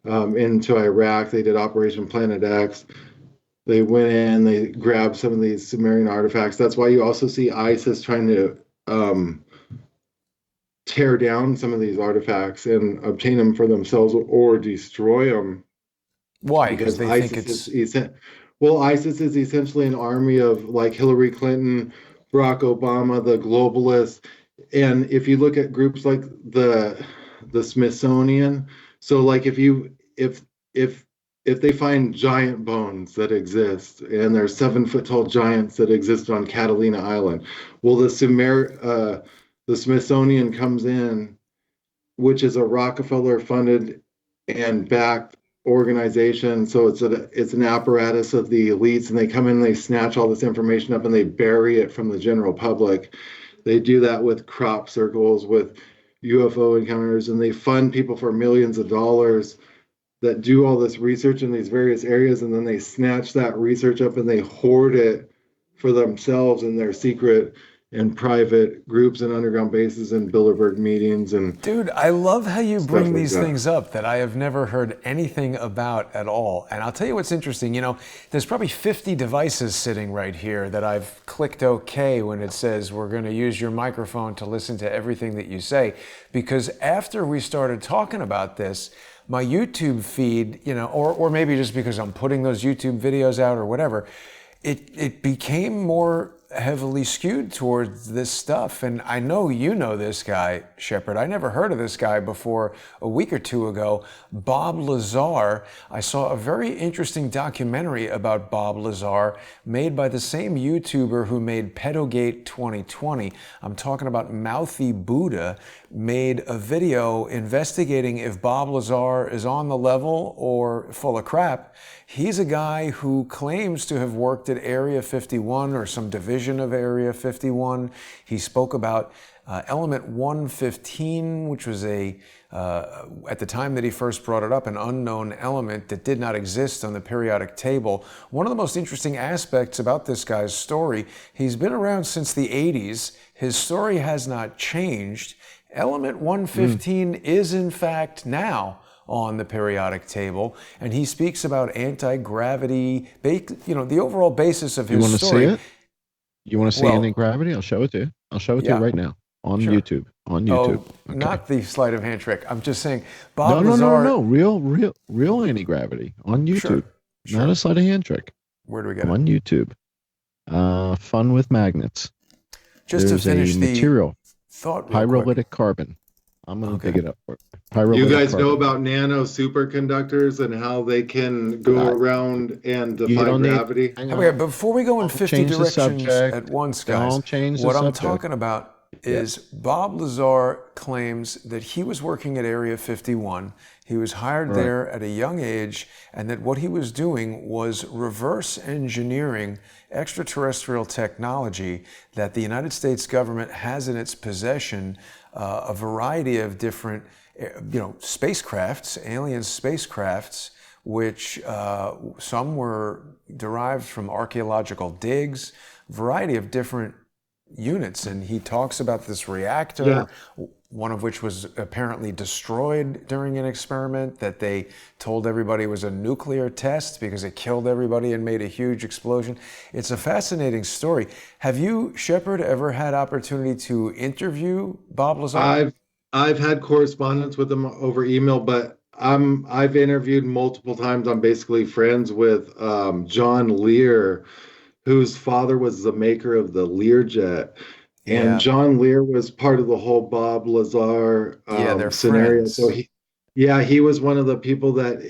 into Iraq, they did Operation Planet X. They went in, they grabbed some of these Sumerian artifacts. That's why you also see ISIS trying to tear down some of these artifacts and obtain them for themselves or destroy them.
Why? Because they think
ISIS is essentially an army of like Hillary Clinton, Barack Obama, the globalists. And if you look at groups like the Smithsonian, so like if they find giant bones that exist, and there's 7-foot tall giants that exist on Catalina Island, well, the Smithsonian comes in, which is a Rockefeller funded and backed organization. So it's an apparatus of the elites, and they come in and they snatch all this information up and they bury it from the general public. They do that with crop circles, with UFO encounters, and they fund people for millions of dollars that do all this research in these various areas, and then they snatch that research up and they hoard it for themselves in their secret and private groups and underground bases and Bilderberg meetings. And
dude, I love how you bring
like
these
that.
things up that I have never heard anything about at all. And I'll tell you what's interesting. There's probably 50 devices sitting right here that I've clicked OK when it says we're going to use your microphone to listen to everything that you say. Because after we started talking about this, my YouTube feed, or maybe just because I'm putting those YouTube videos out or whatever, it became more heavily skewed towards this stuff. And I know you know this guy, Shepard. I never heard of this guy before a week or two ago. Bob Lazar. I saw a very interesting documentary about Bob Lazar made by the same YouTuber who made Pedogate 2020. I'm talking about Mouthy Buddha made a video investigating if Bob Lazar is on the level or full of crap. He's a guy who claims to have worked at Area 51 or some division of Area 51. He spoke about element 115, which was at the time that he first brought it up, an unknown element that did not exist on the periodic table. One of the most interesting aspects about this guy's story, he's been around since the 80s. His story has not changed. Element 115 is in fact now on the periodic table, and he speaks about anti-gravity, the overall basis of his story.
You want to see it? You want to see anti-gravity? I'll show it to you. I'll show it to you right now on YouTube. On YouTube.
Oh, not the sleight of hand trick. I'm just saying, Bob
No,
Lazar.
no. Real anti-gravity on YouTube.
Sure.
Not a sleight of hand trick.
Where do we get it?
On YouTube. Fun with magnets.
Just
There's
to finish
a
the
material,
thought,
pyrolytic carbon. I'm going to
Okay.
dig it up.
You guys
Pyrolytic
know
carbon.
about nano superconductors and how they can go around and
You
defy
don't need.
gravity?
Hang
Okay,
on.
before we go in
Don't
50
change the
directions
subject.
at once, guys,
Don't change the
what I'm
subject.
talking about
Yeah.
is Bob Lazar claims that he was working at Area 51. He was hired
Right.
there at a young age, and that what he was doing was reverse engineering extraterrestrial technology that the United States government has in its possession, a variety of different, spacecrafts, alien spacecrafts, which some were derived from archaeological digs, variety of different units. And he talks about this reactor, one of which was apparently destroyed during an experiment that they told everybody was a nuclear test because it killed everybody and made a huge explosion. It's a fascinating story. Have you, Shepard, ever had opportunity to interview Bob Lazar?
I've had correspondence with him over email, but I've interviewed multiple times. I'm basically friends with John Lear, whose father was the maker of the Learjet. And
Yeah.
John Lear was part of the whole Bob Lazar
Yeah, they're
scenario.
friends.
So he was one of the people that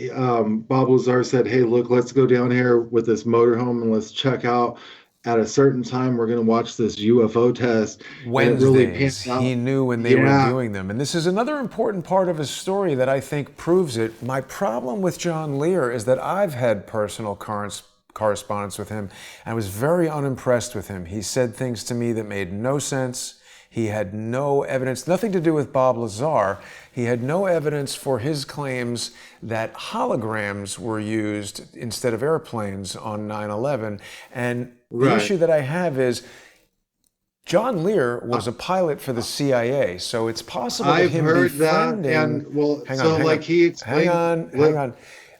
Bob Lazar said, "Hey, look, let's go down here with this motorhome and let's check out. At a certain time, we're going to watch this UFO test." And it really panned
Wednesdays, he
out.
knew when they were doing them. And this is another important part of his story that I think proves it. My problem with John Lear is that I've had personal correspondence with him. I was very unimpressed with him. He said things to me that made no sense. He had no evidence, nothing to do with Bob Lazar. He had no evidence for his claims that holograms were used instead of airplanes on 9/11. And the issue that I have is John Lear was a pilot for the CIA, so it's possible that
I've
him
heard that,
befriending.
and well,
Hang
so
on,
like he explained.
hang on.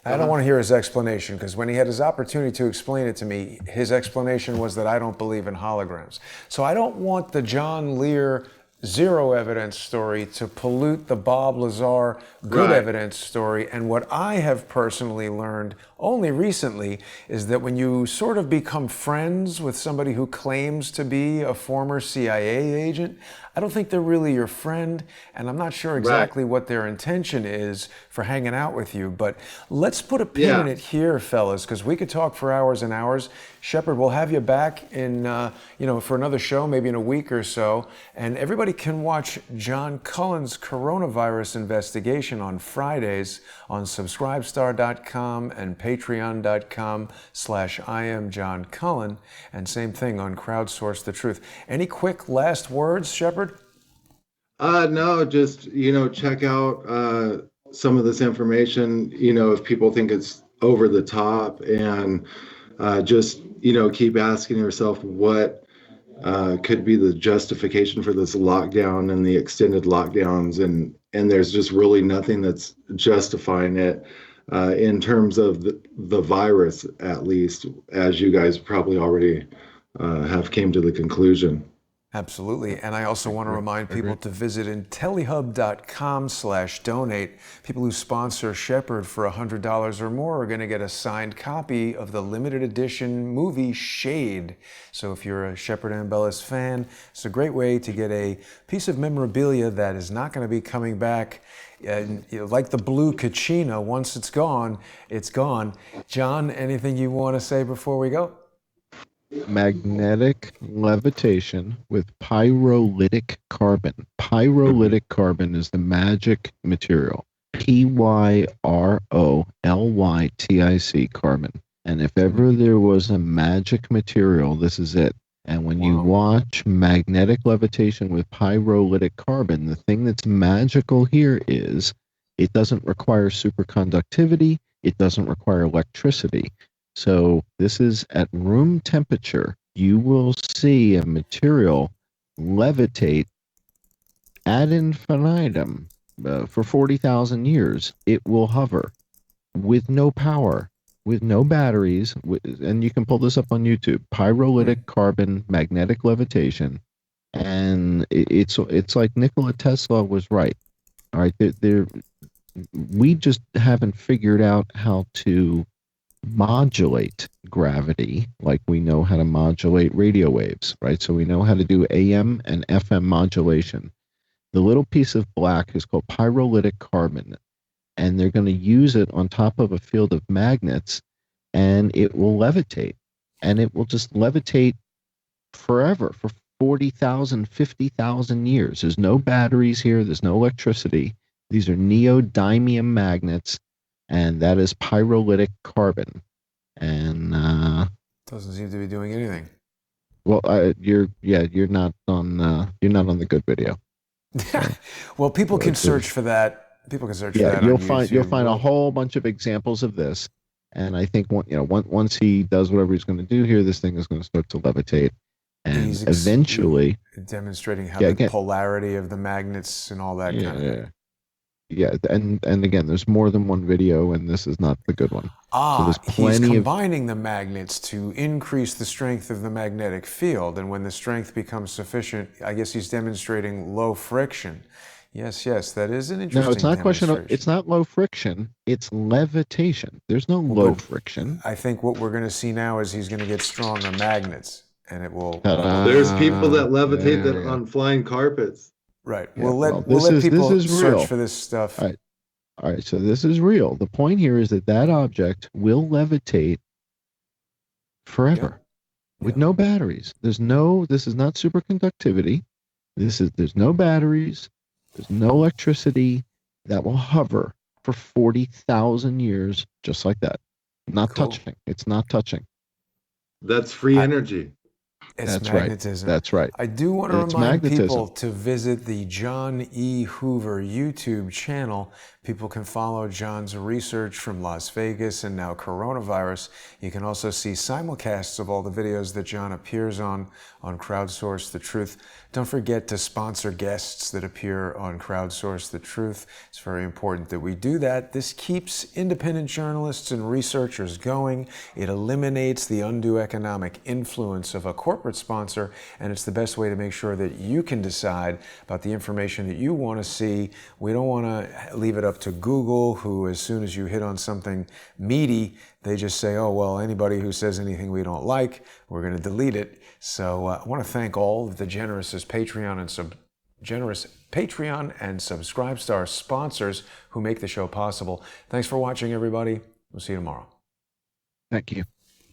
I don't want to hear his explanation, because when he had his opportunity to explain it to me, his explanation was that I don't believe in holograms. So I don't want the John Lear zero evidence story to pollute the Bob Lazar good evidence story. And what I have personally learned only recently is that when you sort of become friends with somebody who claims to be a former CIA agent, I don't think they're really your friend, and I'm not sure exactly what their intention is for hanging out with you. But let's put a pin in it here, fellas, because we could talk for hours and hours. Shepard, we'll have you back in, for another show, maybe in a week or so. And everybody can watch John Cullen's coronavirus investigation on Fridays on subscribestar.com and patreon.com/IamJohnCullen. And same thing on Crowdsource the Truth. Any quick last words, Shepard?
No, just, check out some of this information, if people think it's over the top, and just, keep asking yourself what could be the justification for this lockdown and the extended lockdowns. And there's just really nothing that's justifying it in terms of the virus, at least, as you guys probably already have came to the conclusion.
Absolutely. And I also want to remind people to visit intellihub.com/donate. People who sponsor Shepard for $100 or more are going to get a signed copy of the limited edition movie Shade. So if you're a Shepard Ambellas fan, it's a great way to get a piece of memorabilia that is not going to be coming back. And, like the blue Kachina, once it's gone, it's gone. John, anything you want to say before we go?
Magnetic levitation with pyrolytic carbon. Pyrolytic carbon is the magic material. PYROLYTIC carbon. And if ever there was a magic material, this is it. And when you watch magnetic levitation with pyrolytic carbon, the thing that's magical here is it doesn't require superconductivity. It doesn't require electricity. So this is at room temperature. You will see a material levitate ad infinitum for 40,000 years. It will hover with no power, with no batteries, and you can pull this up on YouTube. Pyrolytic carbon magnetic levitation, and it's like Nikola Tesla was right. All right, we just haven't figured out how to modulate gravity like we know how to modulate radio waves, right? So we know how to do AM and FM modulation. The little piece of black is called pyrolytic carbon, and they're going to use it on top of a field of magnets, and it will levitate, and it will just levitate forever for 40,000, 50,000 years. There's no batteries here. There's no electricity. These are neodymium magnets, and that is pyrolytic carbon. And
doesn't seem to be doing anything.
Well, you're not on the good video. So,
well, people can search for that. People can search for that.
You'll
on
find
YouTube.
you'll find a whole bunch of examples of this. And I think once he does whatever he's going to do here, this thing is going to start to levitate, and eventually
demonstrating how the polarity of the magnets and all that kind of thing.
Yeah, and again, there's more than one video, and this is not the good one.
So he's combining the magnets to increase the strength of the magnetic field, and when the strength becomes sufficient, I guess he's demonstrating low friction. Yes, that is an interesting.
No, it's not question. It's not low friction. It's levitation. There's no low friction.
I think what we're going to see now is he's going to get stronger magnets, and it will.
There's people that levitate on flying carpets.
Right. Yeah, we'll let people search for this stuff.
All right. So this is real. The point here is that object will levitate forever with no batteries. This is not superconductivity. There's no batteries. There's no electricity. That will hover for 40,000 years, just like that. Not touching. It's not touching.
That's free energy.
It's magnetism.
That's right.
I do want to remind people to visit the John E. Hoover YouTube channel. People can follow John's research from Las Vegas and now coronavirus. You can also see simulcasts of all the videos that John appears on Crowdsource the Truth. Don't forget to sponsor guests that appear on Crowdsource the Truth. It's very important that we do that. This keeps independent journalists and researchers going. It eliminates the undue economic influence of a corporate sponsor, and it's the best way to make sure that you can decide about the information that you want to see. We don't want to leave it up to Google, who as soon as you hit on something meaty, they just say, oh, well, anybody who says anything we don't like, we're going to delete it. So I want to thank all of the generous Patreon and Subscribestar sponsors who make the show possible. Thanks for watching, everybody. We'll see you tomorrow.
Thank you.